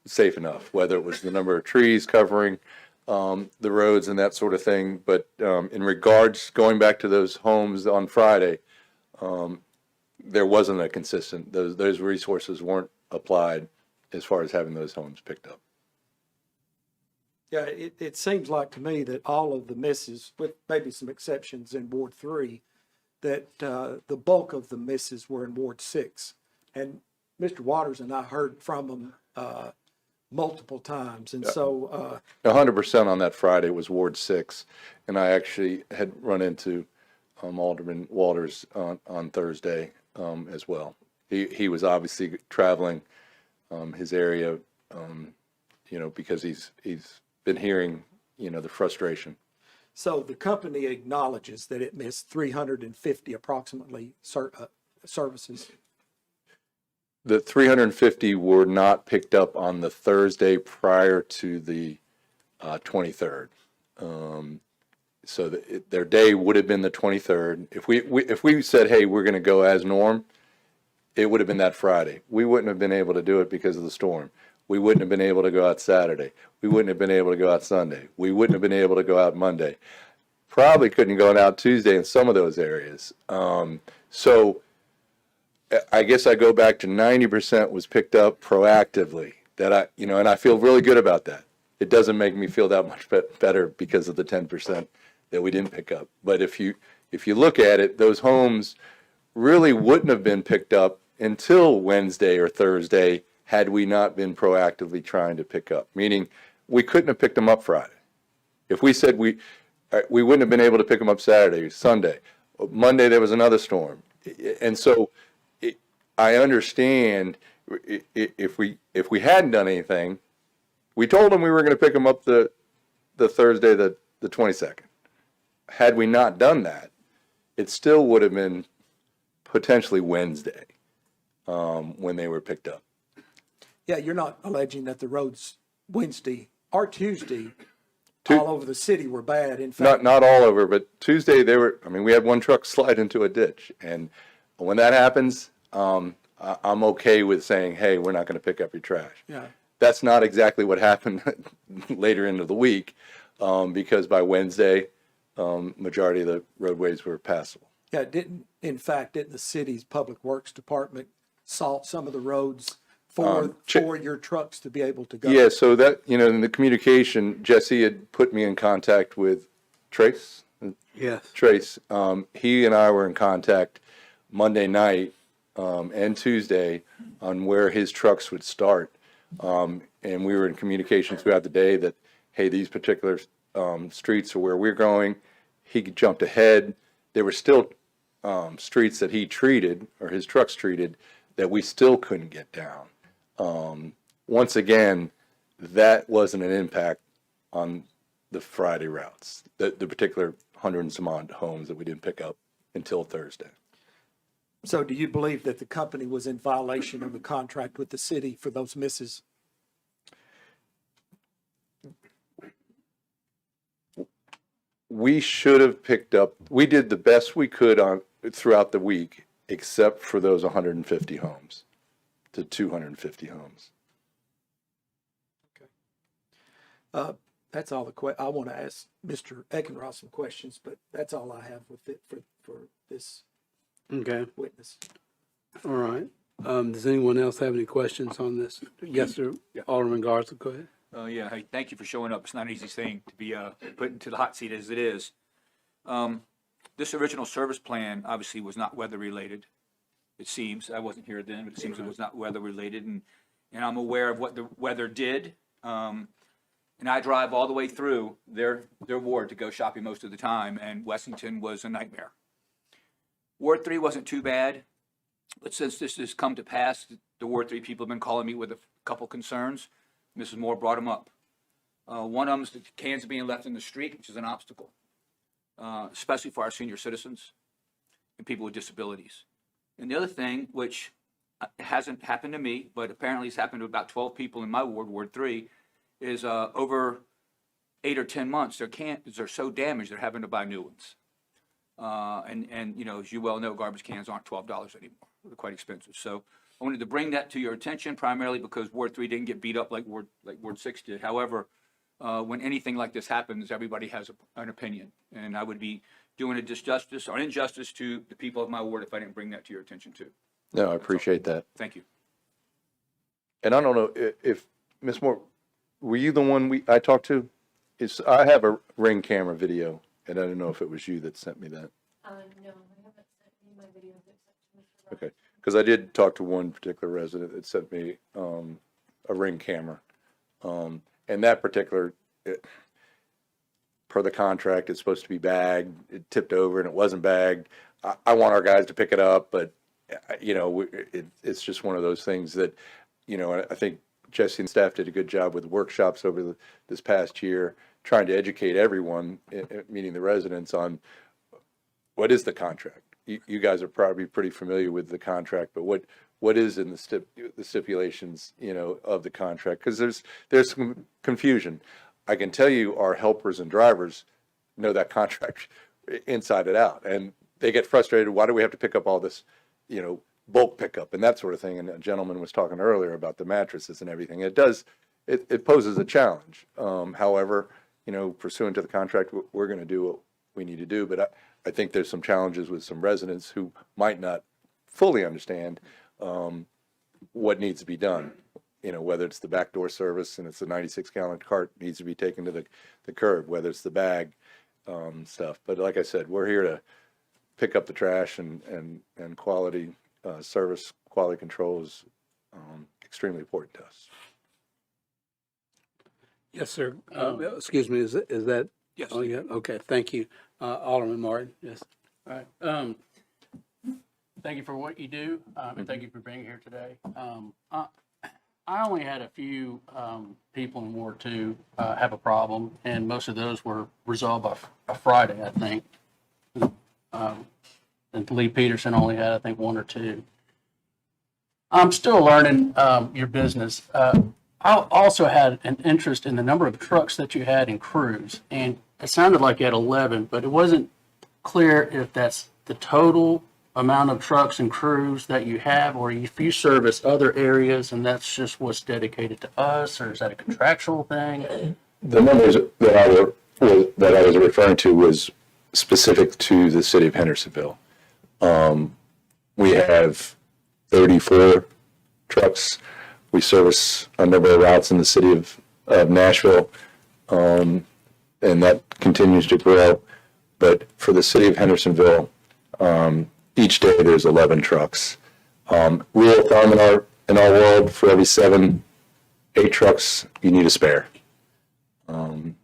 safe enough, whether it was the number of trees covering the roads and that sort of thing. But in regards, going back to those homes on Friday, there wasn't a consistent, those resources weren't applied as far as having those homes picked up. Yeah, it seems like to me that all of the misses, with maybe some exceptions in Ward 3, that the bulk of the misses were in Ward 6. And Mr. Waters and I heard from them multiple times. And so 100% on that Friday was Ward 6. And I actually had run into Alderman Walters on Thursday as well. He was obviously traveling his area, because he's been hearing, the frustration. So the company acknowledges that it missed 350 approximately services. The 350 were not picked up on the Thursday prior to the 23rd. So their day would have been the 23rd. If we said, hey, we're going to go as norm, it would have been that Friday. We wouldn't have been able to do it because of the storm. We wouldn't have been able to go out Saturday. We wouldn't have been able to go out Sunday. We wouldn't have been able to go out Monday. Probably couldn't go out Tuesday in some of those areas. So I guess I go back to 90% was picked up proactively. And I feel really good about that. It doesn't make me feel that much better because of the 10% that we didn't pick up. But if you look at it, those homes really wouldn't have been picked up until Wednesday or Thursday had we not been proactively trying to pick up. Meaning, we couldn't have picked them up Friday. If we said we wouldn't have been able to pick them up Saturday, Sunday, Monday there was another storm, and so I understand if we hadn't done anything, we told them we were going to pick them up the Thursday, the 22nd. Had we not done that, it still would have been potentially Wednesday when they were picked up. Yeah, you're not alleging that the roads Wednesday or Tuesday all over the city were bad. In fact, Not all over, but Tuesday we had one truck slide into a ditch, and when that happens, I'm okay with saying, hey, we're not going to pick up your trash. yeah. That's not exactly what happened later into the week, because by Wednesday, majority of the roadways were passable. Yeah, didn't the city's public works department salt some of the roads for your trucks to be able to go? Yeah, so that, in the communication, Jesse had put me in contact with Trace. Yes. Trace, he and I were in contact Monday night and Tuesday on where his trucks would start. And we were in communication throughout the day that, hey, these particular streets are where we're going. He jumped ahead. There were still streets that he treated, or his trucks treated, that we still couldn't get down. Once again, that wasn't an impact on the Friday routes, the particular 100 and some odd homes that we didn't pick up until Thursday. So do you believe that the company was in violation of the contract with the city for those misses? We should have picked up, we did the best we could throughout the week, except for those 150 homes to 250 homes. That's all I want to ask Mr. Eckenroth some questions, but that's all I have with it for this Okay, witness. all right. Does anyone else have any questions on this? Yes, sir. Alderman Garza, go ahead. Yeah, hey, thank you for showing up. It's not an easy thing to be put into the hot seat as it is. This original service plan obviously was not weather related. It seems, I wasn't here then, but it seems it was not weather related, and I'm aware of what the weather did. And I drive all the way through their ward to go shopping most of the time, and Wessington was a nightmare. Ward 3 wasn't too bad, but since this has come to pass, the Ward 3 people have been calling me with a couple concerns. Mrs. Moore brought them up. One of them is the cans being left in the street, which is an obstacle, especially for our senior citizens and people with disabilities. And the other thing, which hasn't happened to me, but apparently it's happened to about 12 people in my ward, Ward 3, is over 8 or 10 months, their cans are so damaged they're having to buy new ones. And as you well know, garbage cans aren't $12 anymore. They're quite expensive. So I wanted to bring that to your attention, primarily because Ward 3 didn't get beat up like Ward 6 did. However, when anything like this happens, everybody has an opinion, and I would be doing a disjustice or injustice to the people of my ward if I didn't bring that to your attention too. No, I appreciate that. Thank you. And I don't know if Ms. Moore, were you the one I talked to? I have a Ring camera video, and I don't know if it was you that sent me that. No, I haven't sent you my videos except to Mr. Ross. Okay, because I did talk to one particular resident that sent me a Ring camera. And that particular, per the contract, it's supposed to be bagged. It tipped over and it wasn't bagged. I want our guys to pick it up, but, it's just one of those things that, I think Jesse and staff did a good job with workshops over this past year, trying to educate everyone, meaning the residents, on what is the contract. You guys are probably pretty familiar with the contract, but what is in the stipulations, of the contract? Because there's some confusion. I can tell you our helpers and drivers know that contract inside and out, and they get frustrated. Why do we have to pick up all this, bulk pickup and that sort of thing? And a gentleman was talking earlier about the mattresses and everything. It poses a challenge. However, pursuant to the contract, we're going to do what we need to do. But I think there's some challenges with some residents who might not fully understand what needs to be done. Whether it's the backdoor service and it's a 96-gallon cart needs to be taken to the curb, whether it's the bag stuff. But like I said, we're here to pick up the trash and quality service, quality control is extremely important to us. Yes, sir. Excuse me, is that? Yes. Oh, yeah, okay, thank you. Alderman Martin, yes. All right. Thank you for what you do, and thank you for being here today. I only had a few people in Ward 2 have a problem, and most of those were resolved by Friday, I think. And Lee Peterson only had, I think, one or two. I'm still learning your business. I also had an interest in the number of trucks that you had and crews, and it sounded like you had 11, but it wasn't clear if that's the total amount of trucks and crews that you have, or if you service other areas and that's just what's dedicated to us, or is that a contractual thing? The numbers that I was referring to was specific to the city of Hendersonville. We have 34 trucks. We service a number of routes in the city of Nashville, and that continues to grow. But for the city of Hendersonville, each day there's 11 trucks. Rule of thumb in our world, for every 8 trucks, you need a spare. For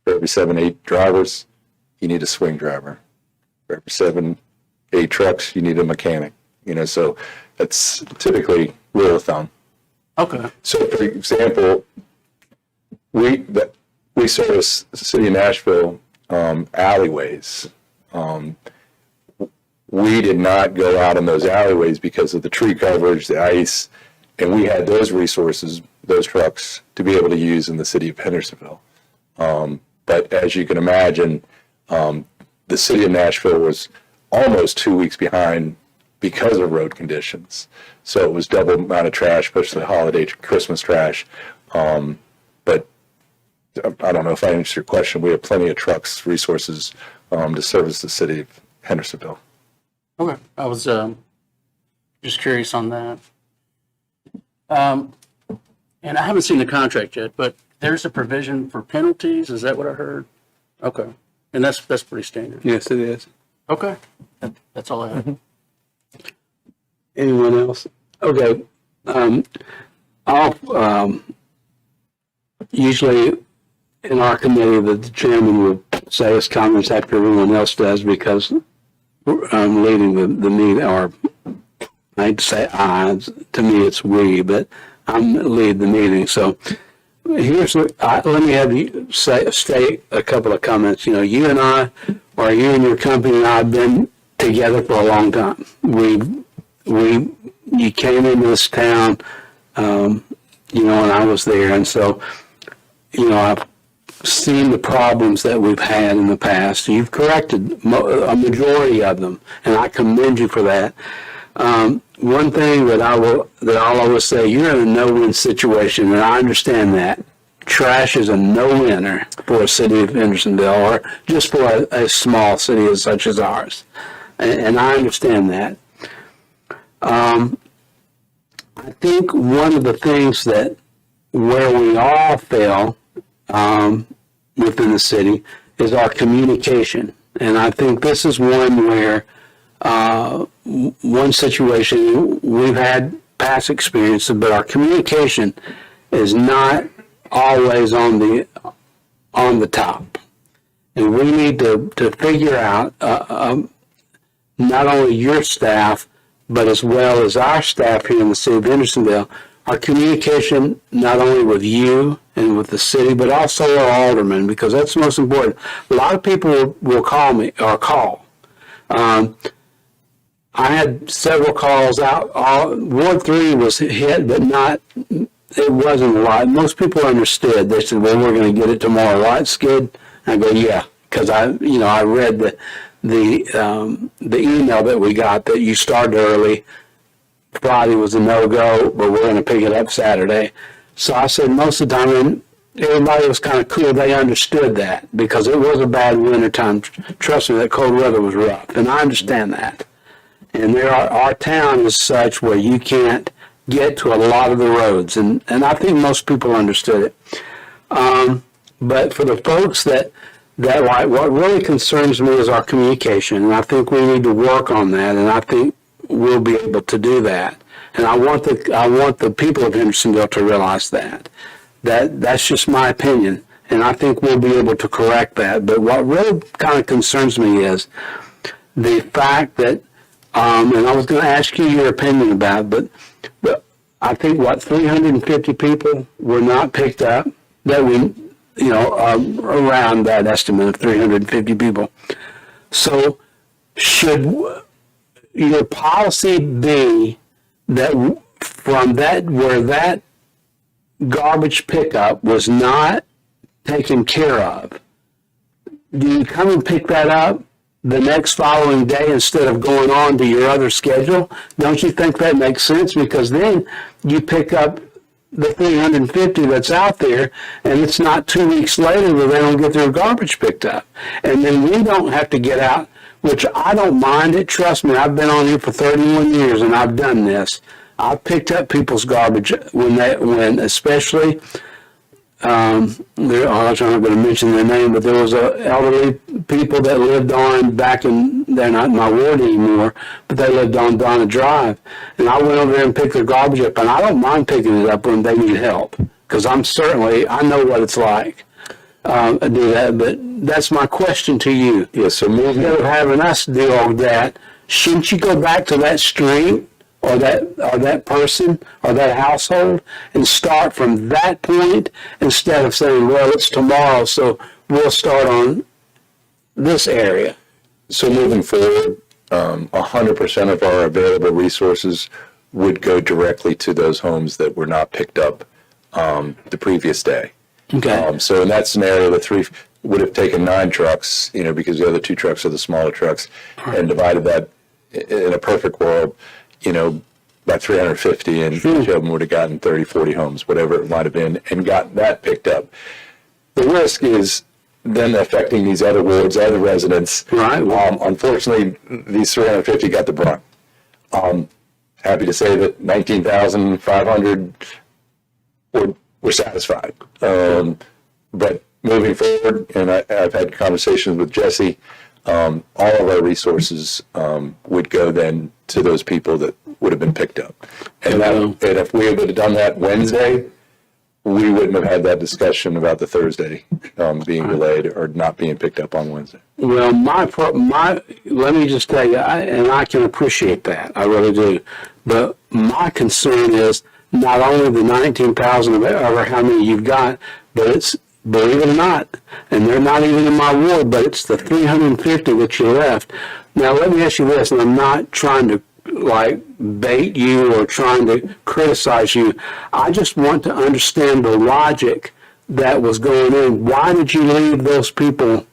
every 8 drivers, you need a swing driver. For every 8 trucks, you need a mechanic. So that's typically rule of thumb. Okay. So, for example, we service the city of Nashville alleyways. We did not go out in those alleyways because of the tree coverage, the ice, and we had those resources, those trucks, to be able to use in the city of Hendersonville. But as you can imagine, the city of Nashville was almost 2 weeks behind because of road conditions. So it was double amount of trash, especially holiday Christmas trash. But I don't know if I answered your question. We have plenty of trucks, resources to service the city of Hendersonville. Okay. I was just curious on that. And I haven't seen the contract yet, but there's a provision for penalties. Is that what I heard? Okay. And that's pretty standard. Yes, it is. Okay. That's all I have. Anyone else? Okay. I'll, usually in our committee, the chairman would say his comments after everyone else does because I'm leading the meeting, or I hate to say I, to me it's we, but I'm leading the meeting. So here's let me have you state a couple of comments. You and I, or you and your company and I have been together for a long time. You came into this town, and I was there, and so, I've seen the problems that we've had in the past. You've corrected a majority of them, and I commend you for that. One thing that I'll always say, you're in a no-win situation, and I understand that. Trash is a no-winner for a city of Hendersonville, or just for a small city such as ours, and I understand that. I think one of the things where we all fail within the city is our communication. And I think this is one where one situation we've had past experiences, but our communication is not always on the top. And we need to figure out not only your staff, but as well as our staff here in the city of Hendersonville, our communication not only with you and with the city, but also our aldermen, because that's most important. A lot of people will call me or call. I had several calls out. Ward 3 was hit, but not it wasn't a lot. Most people understood. They said, well, we're going to get it tomorrow, right, Skid? I go, yeah, because I read the email that we got that you started early. Friday was a no-go, but we're going to pick it up Saturday. So I said most of the time, and everybody was kind of cool. They understood that because it was a bad winter time. Trust me, that cold weather was rough, and I understand that. And our town is such where you can't get to a lot of the roads, and I think most people understood it. But for the folks that like, what really concerns me is our communication, and I think we need to work on that, and I think we'll be able to do that. And I want the people of Hendersonville to realize that's just my opinion, and I think we'll be able to correct that. But what really kind of concerns me is the fact that, and I was going to ask you your opinion about it, but I think 350 people were not picked up that we, around that estimate of 350 people. So should your policy be that from that, where that garbage pickup was not taken care of, do you come and pick that up the next following day instead of going on to your other schedule? Don't you think that makes sense? Because then you pick up the 350 that's out there, and it's not 2 weeks later that they don't get their garbage picked up. And then we don't have to get out, which I don't mind it. Trust me, I've been on here for 31 years, and I've done this. I've picked up people's garbage when especially, I'm not going to mention their name, but there was elderly people that lived on they're not in my ward anymore, but they lived on Donna Drive. And I went over there and picked their garbage up, and I don't mind picking it up when they need help, because I know what it's like. Do that, but that's my question to you. Yeah, so Instead of having us do all that, shouldn't you go back to that street or that person or that household and start from that point instead of saying, well, it's tomorrow, so we'll start on this area? So moving forward, 100% of our available resources would go directly to those homes that were not picked up the previous day. Okay. So in that scenario, the three would have taken 9 trucks, because the other 2 trucks are the smaller trucks, and divided that in a perfect world, by 350, and each of them would have gotten 30, 40 homes, whatever it might have been, and got that picked up. The risk is then affecting these other wards, other residents. Right. Unfortunately, these 350 got the brunt. Happy to say that 19,500 were satisfied. But moving forward, and I've had conversations with Jesse, all of our resources would go then to those people that would have been picked up. And if we would have done that Wednesday, we wouldn't have had that discussion about the Thursday being delayed or not being picked up on Wednesday. Well, let me just tell you, and I can appreciate that, I really do. But my concern is not only the 19,000 or how many you've got, but it's, believe it or not, and they're not even in my ward, but it's the 350 that you left. Now, let me ask you this, and I'm not trying to bait you or trying to criticize you. I just want to understand the logic that was going in. Why did you leave those people?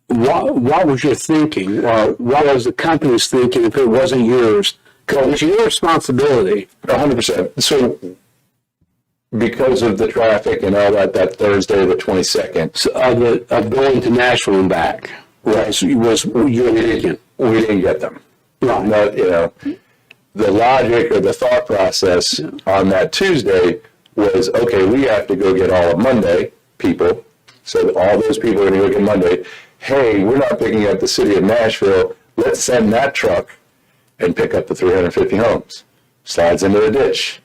What was your thinking? Or what was the company's thinking if it wasn't yours? Because it's your responsibility. 100%. So because of the traffic and all that Thursday, the 22nd. Of going to Nashville and back. Right. So was your thinking. We didn't get them. Right. The logic or the thought process on that Tuesday was, okay, we have to go get all of Monday people. So all those people are going to go get Monday. Hey, we're not picking up the city of Nashville. Let's send that truck and pick up the 350 homes. Slides into the ditch.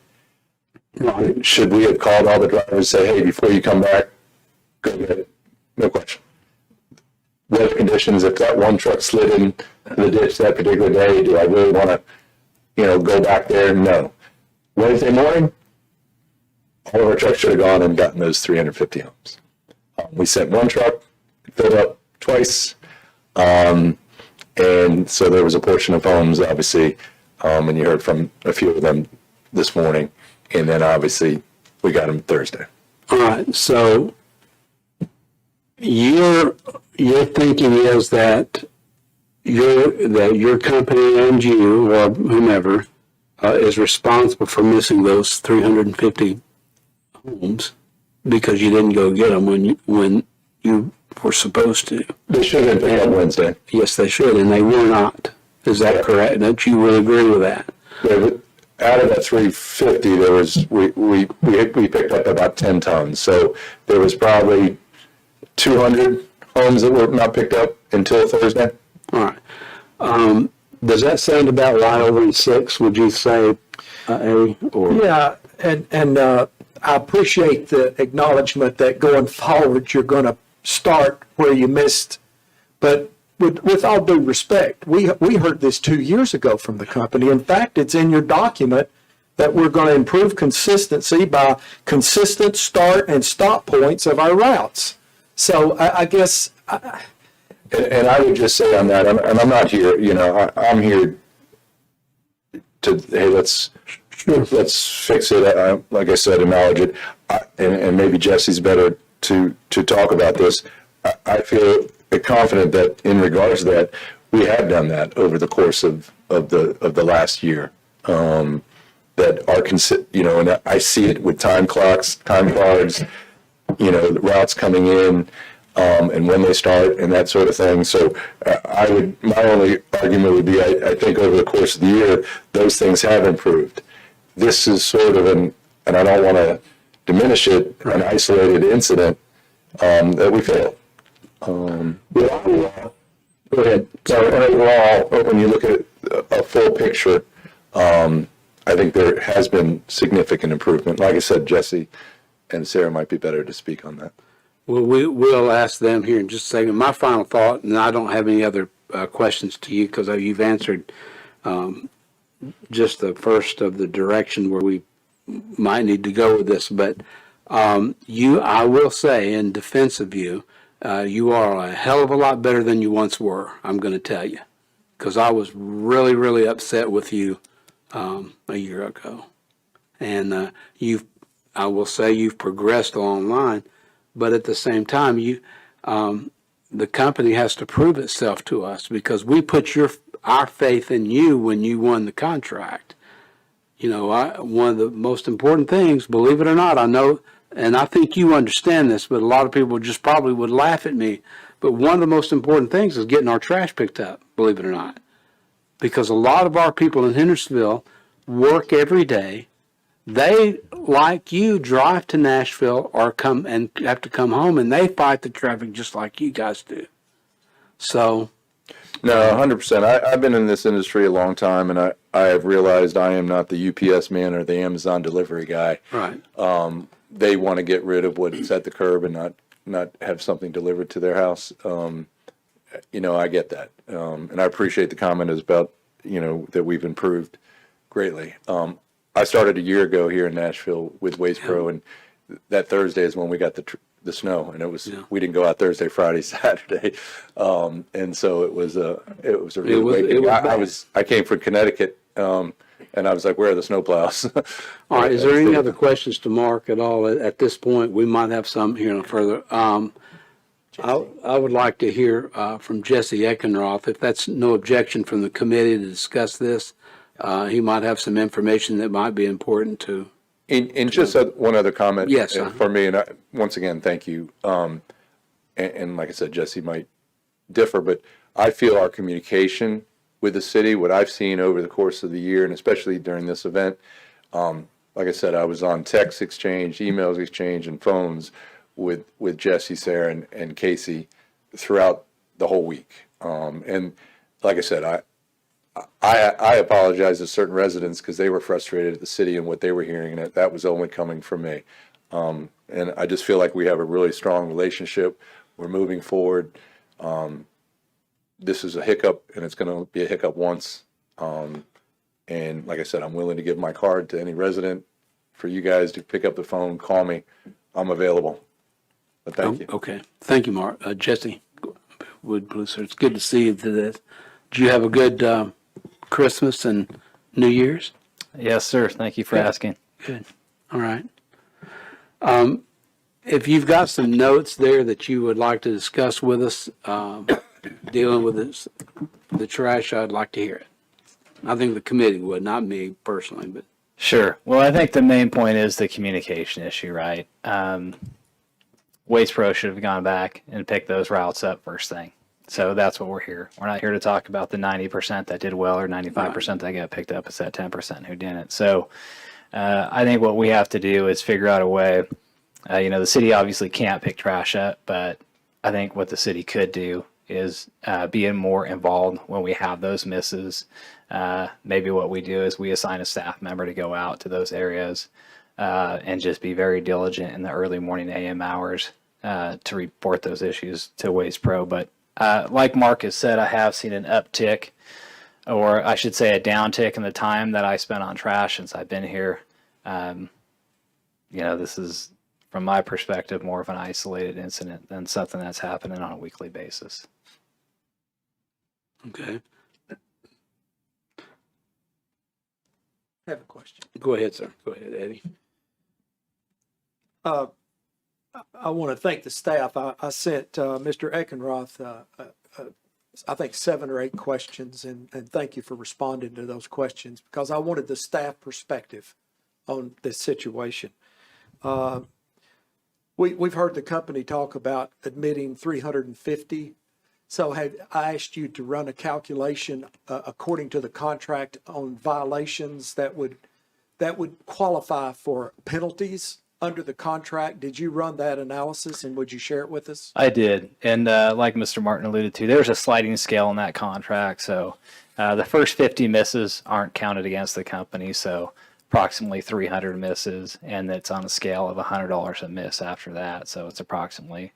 Right. Should we have called all the drivers and say, hey, before you come back, go get it? No question. Weather conditions, if that one truck slid in the ditch that particular day, do I really want to, go back there? No. Wednesday morning, all of our trucks should have gone and gotten those 350 homes. We sent one truck, filled up twice, and so there was a portion of homes, obviously, and you heard from a few of them this morning, And then obviously we got them Thursday. All right, so your thinking is that your company and you or whomever is responsible for missing those 350 homes because you didn't go get them when you were supposed to. They should have been picked up Wednesday. Yes, they should, and they were not. Is that correct? Don't you really agree with that? Out of that 350, there was we picked up about 10 tons. So there was probably 200 homes that were not picked up until Thursday. All right. Does that sound about right over in 6, would you say, Eddie? Or? Yeah, and I appreciate the acknowledgement that going forward, you're going to start where you missed. But with all due respect, we heard this 2 years ago from the company. In fact, it's in your document that we're going to improve consistency by consistent start and stop points of our routes. So I guess... And I would just say on that, and I'm not here, I'm here to, hey, let's fix it. Like I said, acknowledge it. And maybe Jesse's better to talk about this. I feel confident that in regards to that, we have done that over the course of the last year. That are, and I see it with time clocks, time cards, the routes coming in, and when they start and that sort of thing. So my only argument would be, I think over the course of the year, those things have improved. This is sort of and I don't want to diminish it, an isolated incident that we failed. Go ahead. So overall, when you look at a full picture, I think there has been significant improvement. Like I said, Jesse and Sarah might be better to speak on that. Well, we'll ask them here in just a second. My final thought, and I don't have any other questions to you because you've answered just the first of the direction where we might need to go with this. But I will say, in defense of you, you are a hell of a lot better than you once were. I'm going to tell you, because I was really, really upset with you a year ago, and I will say you've progressed along the line. But at the same time, the company has to prove itself to us because we put our faith in you when you won the contract. One of the most important things, believe it or not, I know, and I think you understand this, but a lot of people just probably would laugh at me. But one of the most important things is getting our trash picked up, believe it or not, because a lot of our people in Hendersonville work every day. They, like you, drive to Nashville or come and have to come home, and they fight the traffic just like you guys do. So, no, 100%. I've been in this industry a long time, and I have realized I am not the UPS man or the Amazon delivery guy. right. They want to get rid of what's at the curb and not have something delivered to their house. I get that, and I appreciate the comment about that we've improved greatly. I started a year ago here in Nashville with Waste Pro, and that Thursday is when we got the snow, and we didn't go out Thursday, Friday, Saturday, and so it was a really great. I came from Connecticut, and I was like, "Where are the snowplows?" All right. Is there any other questions to Mark at all at this point? We might have some here further. I would like to hear from Jesse Eckenroth, if that's no objection from the committee to discuss this. He might have some information that might be important to. And just one other comment. Yes, for me, and once again, thank you. And like I said, Jesse might differ, but I feel our communication with the city, what I've seen over the course of the year, and especially during this event, like I said, I was on text exchange, emails exchange, and phones with Jesse, Sarah, and Casey throughout the whole week. And like I said, I apologize to certain residents because they were frustrated at the city and what they were hearing, and that was only coming from me. And I just feel like we have a really strong relationship. We're moving forward. This is a hiccup, and it's going to be a hiccup once. And like I said, I'm willing to give my card to any resident for you guys to pick up the phone, call me. I'm available. But thank you. Okay. Thank you, Mark. Jesse Wood Blue, sir. It's good to see you to this. Did you have a good Christmas and New Year's? Yes, sir. Thank you for asking. Good. All right. If you've got some notes there that you would like to discuss with us, dealing with this, the trash, I'd like to hear it. I think the committee would, not me personally, but. Sure. Well, I think the main point is the communication issue, right? Waste Pro should have gone back and picked those routes up first thing. So that's what we're here. We're not here to talk about the 90% that did well or 95% that got picked up. It's that 10% who didn't. So I think what we have to do is figure out a way. The city obviously can't pick trash up, but I think what the city could do is be more involved when we have those misses. Maybe what we do is we assign a staff member to go out to those areas and just be very diligent in the early morning AM hours to report those issues to Waste Pro. But like Mark has said, I have seen an uptick, or I should say a downtick in the time that I spent on trash since I've been here. This is, from my perspective, more of an isolated incident than something that's happening on a weekly basis. Okay. I have a question. Go ahead, sir. Go ahead, Eddie. I want to thank the staff. I sent Mr. Eckenroth, I think 7 or 8 questions, and thank you for responding to those questions, because I wanted the staff perspective on this situation. We've heard the company talk about admitting 350. So I asked you to run a calculation according to the contract on violations that would qualify for penalties under the contract. Did you run that analysis, and would you share it with us? I did. And like Mr. Martin alluded to, there's a sliding scale in that contract. So the first 50 misses aren't counted against the company. So approximately 300 misses, and it's on a scale of $100 a miss after that. So it's approximately,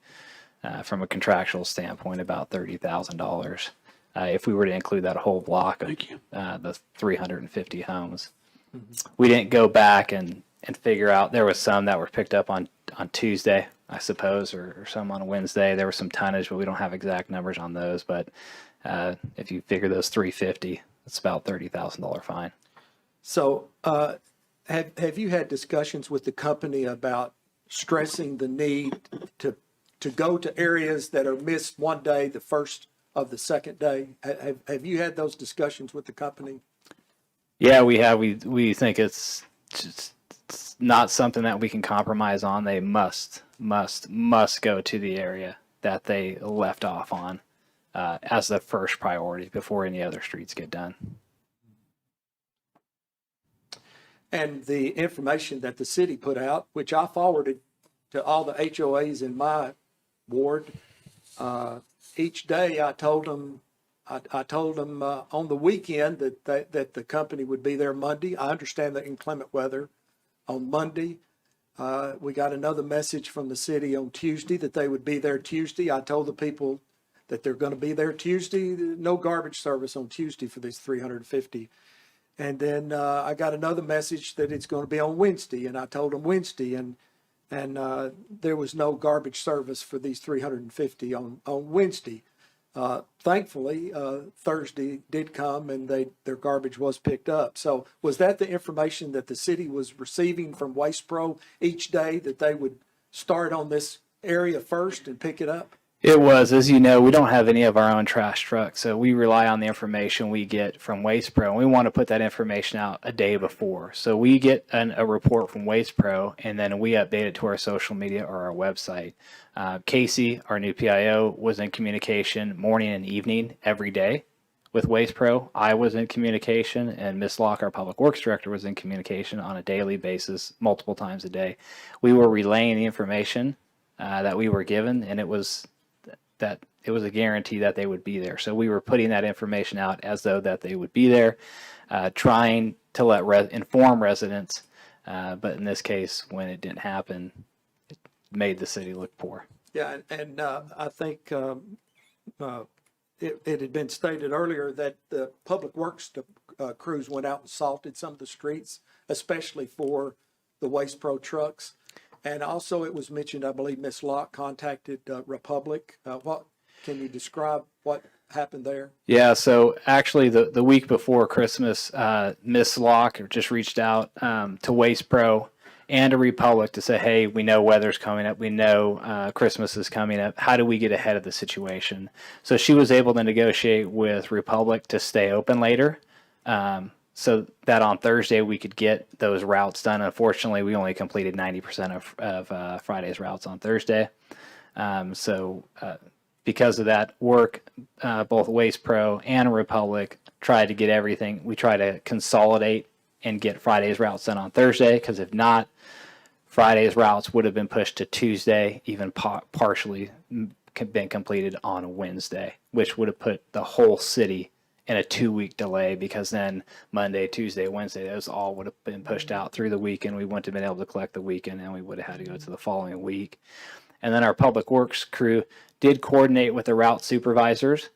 from a contractual standpoint, about $30,000 if we were to include that whole block of the 350 homes. Mm-hmm. We didn't go back and figure out. There was some that were picked up on Tuesday, I suppose, or some on Wednesday. There was some tonnage, but we don't have exact numbers on those. But if you figure those 350, it's about $30,000 fine. So have you had discussions with the company about stressing the need to go to areas that are missed one day, the first of the second day? Have you had those discussions with the company? Yeah, we have. We think it's just, it's not something that we can compromise on. They must go to the area that they left off on as the first priority before any other streets get done. And the information that the city put out, which I forwarded to all the HOAs in my ward, each day I told them on the weekend that the company would be there Monday. I understand the inclement weather on Monday. We got another message from the city on Tuesday that they would be there Tuesday. I told the people that they're going to be there Tuesday. No garbage service on Tuesday for these 350. And then I got another message that it's going to be on Wednesday, and I told them Wednesday, and there was no garbage service for these 350 on Wednesday. Thankfully, Thursday did come, and their garbage was picked up. So was that the information that the city was receiving from Waste Pro each day, that they would start on this area first and pick it up? It was. As you know, we don't have any of our own trash trucks, so we rely on the information we get from Waste Pro, and we want to put that information out a day before. So we get a report from Waste Pro, and then we update it to our social media or our website. Casey, our new PIO, was in communication morning and evening every day with Waste Pro. I was in communication, and Ms. Locke, our Public Works Director, was in communication on a daily basis, multiple times a day. We were relaying the information that we were given, and it was a guarantee that they would be there. So we were putting that information out as though that they would be there, trying to inform residents. But in this case, when it didn't happen, it made the city look poor. Yeah, and I think it had been stated earlier that the Public Works crews went out and salted some of the streets, especially for the Waste Pro trucks. And also it was mentioned, I believe Ms. Locke contacted Republic. What can you describe what happened there? Yeah, so actually the week before Christmas, Ms. Locke just reached out to Waste Pro and to Republic to say, hey, we know weather's coming up. We know Christmas is coming up. How do we get ahead of the situation? So she was able to negotiate with Republic to stay open later. So that on Thursday we could get those routes done. Unfortunately, we only completed 90% of Friday's routes on Thursday. Because of that work, both Waste Pro and Republic tried to get everything. We try to consolidate and get Friday's routes done on Thursday, because if not, Friday's routes would have been pushed to Tuesday, even partially been completed on Wednesday, which would have put the whole city in a 2-week delay, because then Monday, Tuesday, Wednesday, those all would have been pushed out through the weekend. We wouldn't have been able to collect the weekend, and we would have had to go to the following week. And then our public works crew did coordinate with the route supervisors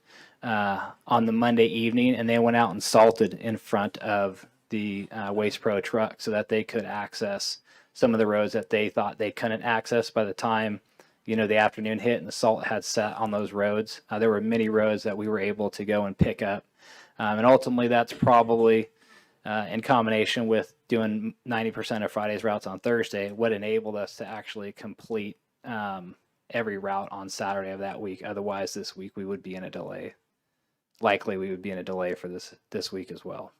on the Monday evening, and they went out and salted in front of the Waste Pro truck so that they could access some of the roads that they thought they couldn't access by the time, the afternoon hit and the salt had set on those roads. There were many roads that we were able to go and pick up. And ultimately, that's probably in combination with doing 90% of Friday's routes on Thursday, what enabled us to actually complete every route on Saturday of that week. Otherwise, this week we would be in a delay. Likely, we would be in a delay for this week as well.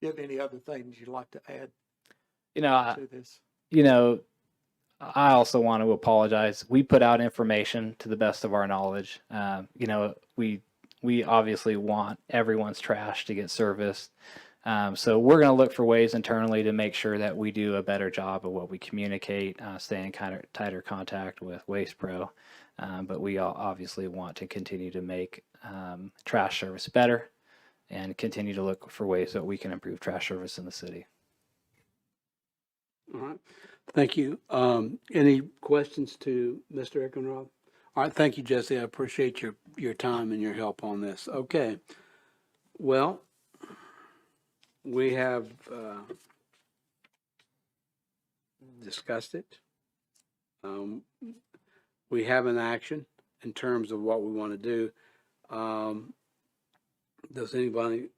You have any other things you'd like to add to this? I also want to apologize. We put out information to the best of our knowledge. We obviously want everyone's trash to get serviced. So we're going to look for ways internally to make sure that we do a better job of what we communicate, stay in kind of tighter contact with Waste Pro. But we all obviously want to continue to make trash service better and continue to look for ways that we can improve trash service in the city. All right. Thank you. Any questions to Mr. Eckenroth? All right. Thank you, Jesse. I appreciate your time and your help on this. Okay. Well, we have discussed it. We have an action in terms of what we want to do. Does anybody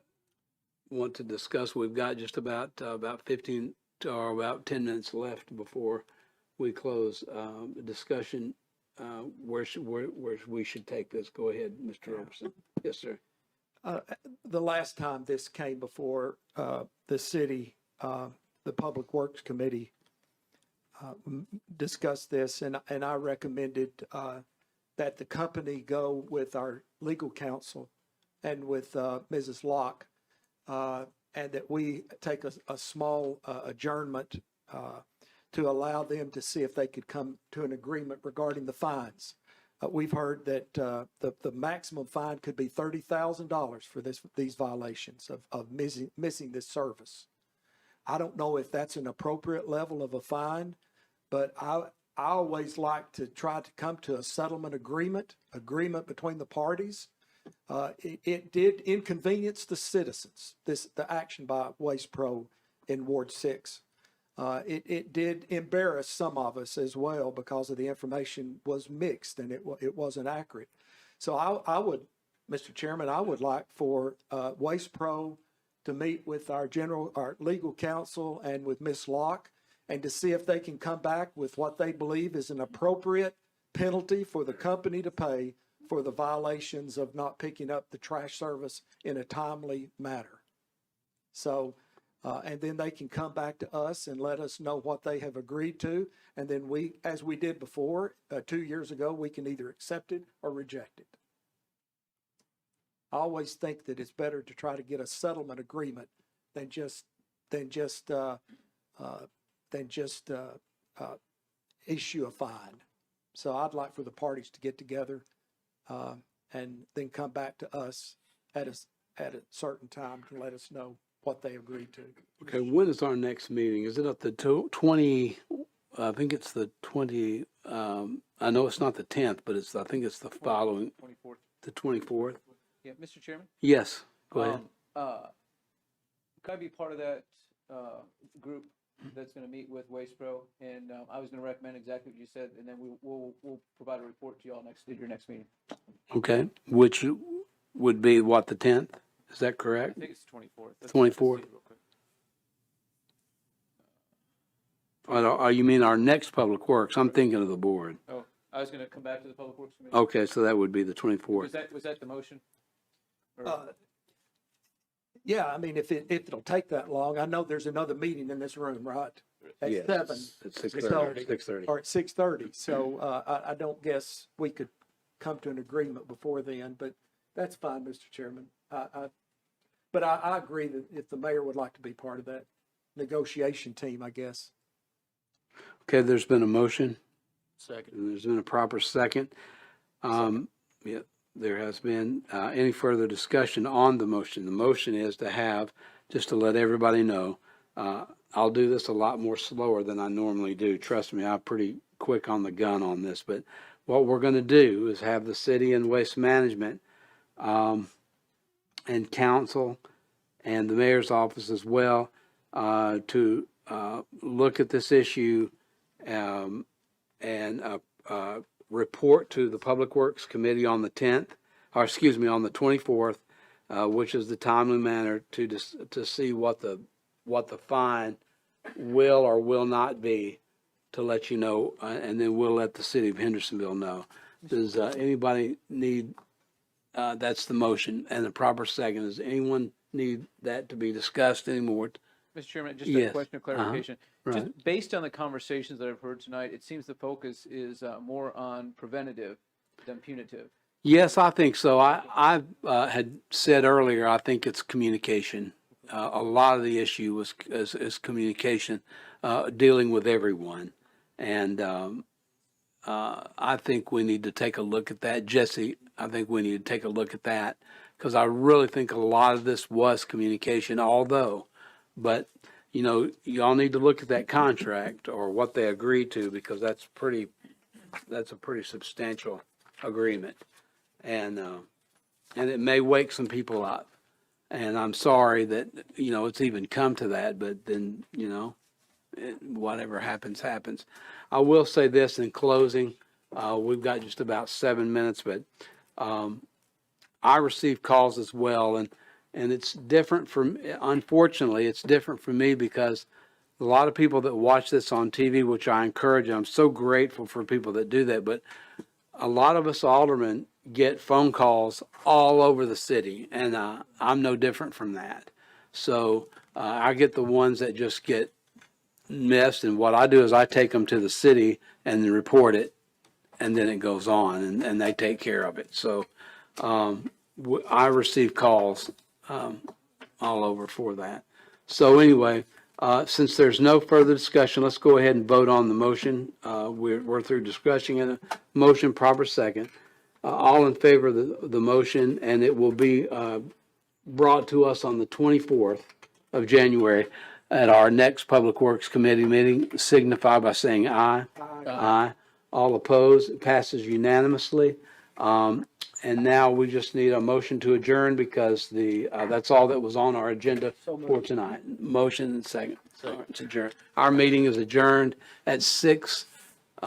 want to discuss? We've got just about 15 or about 10 minutes left before we close the discussion. Where we should take this? Go ahead, Mr. Robertson. Yes, sir. The last time this came before the city, the Public Works Committee discussed this, and I recommended that the company go with our legal counsel and with Mrs. Locke, and that we take a small adjournment to allow them to see if they could come to an agreement regarding the fines. We've heard that the maximum fine could be $30,000 for these violations of missing this service. I don't know if that's an appropriate level of a fine, but I always like to try to come to a settlement agreement between the parties. It did inconvenience the citizens, the action by Waste Pro in Ward 6. It did embarrass some of us as well because of the information was mixed and it wasn't accurate. So I would, Mr. Chairman, I would like for Waste Pro to meet with our legal counsel and with Ms. Locke, and to see if they can come back with what they believe is an appropriate penalty for the company to pay for the violations of not picking up the trash service in a timely manner. So, and then they can come back to us and let us know what they have agreed to. And then we, as we did before, 2 years ago, we can either accept it or reject it. I always think that it's better to try to get a settlement agreement than just issue a fine. So I'd like for the parties to get together and then come back to us at a certain time to let us know what they agreed to. Okay, when is our next meeting? Is it at the 20, I think it's the 20, I know it's not the 10th, but I think it's the following, 24th. the 24th. Yeah, Mr. Chairman? Yes, go ahead. Could I be part of that group that's going to meet with Waste Pro? And I was going to recommend exactly what you said, and then we'll provide a report to you all at your next meeting. Okay, which would be what, the 10th? Is that I correct? think it's 24th. 24th. You mean our next Public Works? I'm thinking of the board. Oh, I was gonna come back to the Public Works Committee. Okay, so that would be the Was 24th. that the motion? Or- Yeah, I mean, if it'll take that long, I know there's another meeting in this room, right? At Yes, 7. At 6:30. 6:30. Or at 6:30, so, I don't guess we could come to an agreement before then, but that's fine, Mr. Chairman. But I agree that if the mayor would like to be part of that negotiation team, I guess. Okay, there's been a motion. Second. And there's been a proper second. Yeah, there has been, any further discussion on the motion? The motion is to have, just to let everybody know, I'll do this a lot more slower than I normally do. Trust me, I'm pretty quick on the gun on this, but what we're gonna do is have the city and waste management, and council and the mayor's office as well, to, look at this issue, and report to the Public Works Committee on the 10th, or excuse me, on the 24th, which is the timely manner to see what the fine will or will not be, to let you know, and then we'll let the city of Hendersonville know. Does anybody need, that's the motion and the proper second. Does anyone need that to be discussed anymore? Mr. Chairman, just a Yes. question of clarification. Right. Just based on the conversations that I've heard tonight, it seems the focus is more on preventative than punitive. Yes, I think so. I had said earlier, I think it's communication. A lot of the issue is communication, dealing with everyone. And I think we need to take a look at that. Jesse, I think we need to take a look at that, because I really think a lot of this was communication, but you know, y'all need to look at that contract or what they agreed to, because that's a pretty substantial agreement. And it may wake some people up. And I'm sorry that, you know, it's even come to that, but then, you know, whatever happens, happens. I will say this in closing, we've got just about 7 minutes, but I receive calls as well, and it's different from, unfortunately, it's different for me, because a lot of people that watch this on TV, which I encourage, I'm so grateful for people that do that, but a lot of us aldermen get phone calls all over the city, and I'm no different from that. So I get the ones that just get missed, and what I do is I take them to the city and then report it, and then it goes on, and they take care of it. So I receive calls all over for that. So anyway, since there's no further discussion, let's go ahead and vote on the motion. We're through discussing it. Motion, proper second. All in favor of the motion, and it will be brought to us on the 24th of January at our next Public Works Committee meeting. Signify by saying aye. Aye. All opposed? It passes unanimously. And now we just need a motion to adjourn, because that's all that was on our agenda for tonight. Motion and second. All right, it's adjourned. Our meeting is adjourned at 6:00.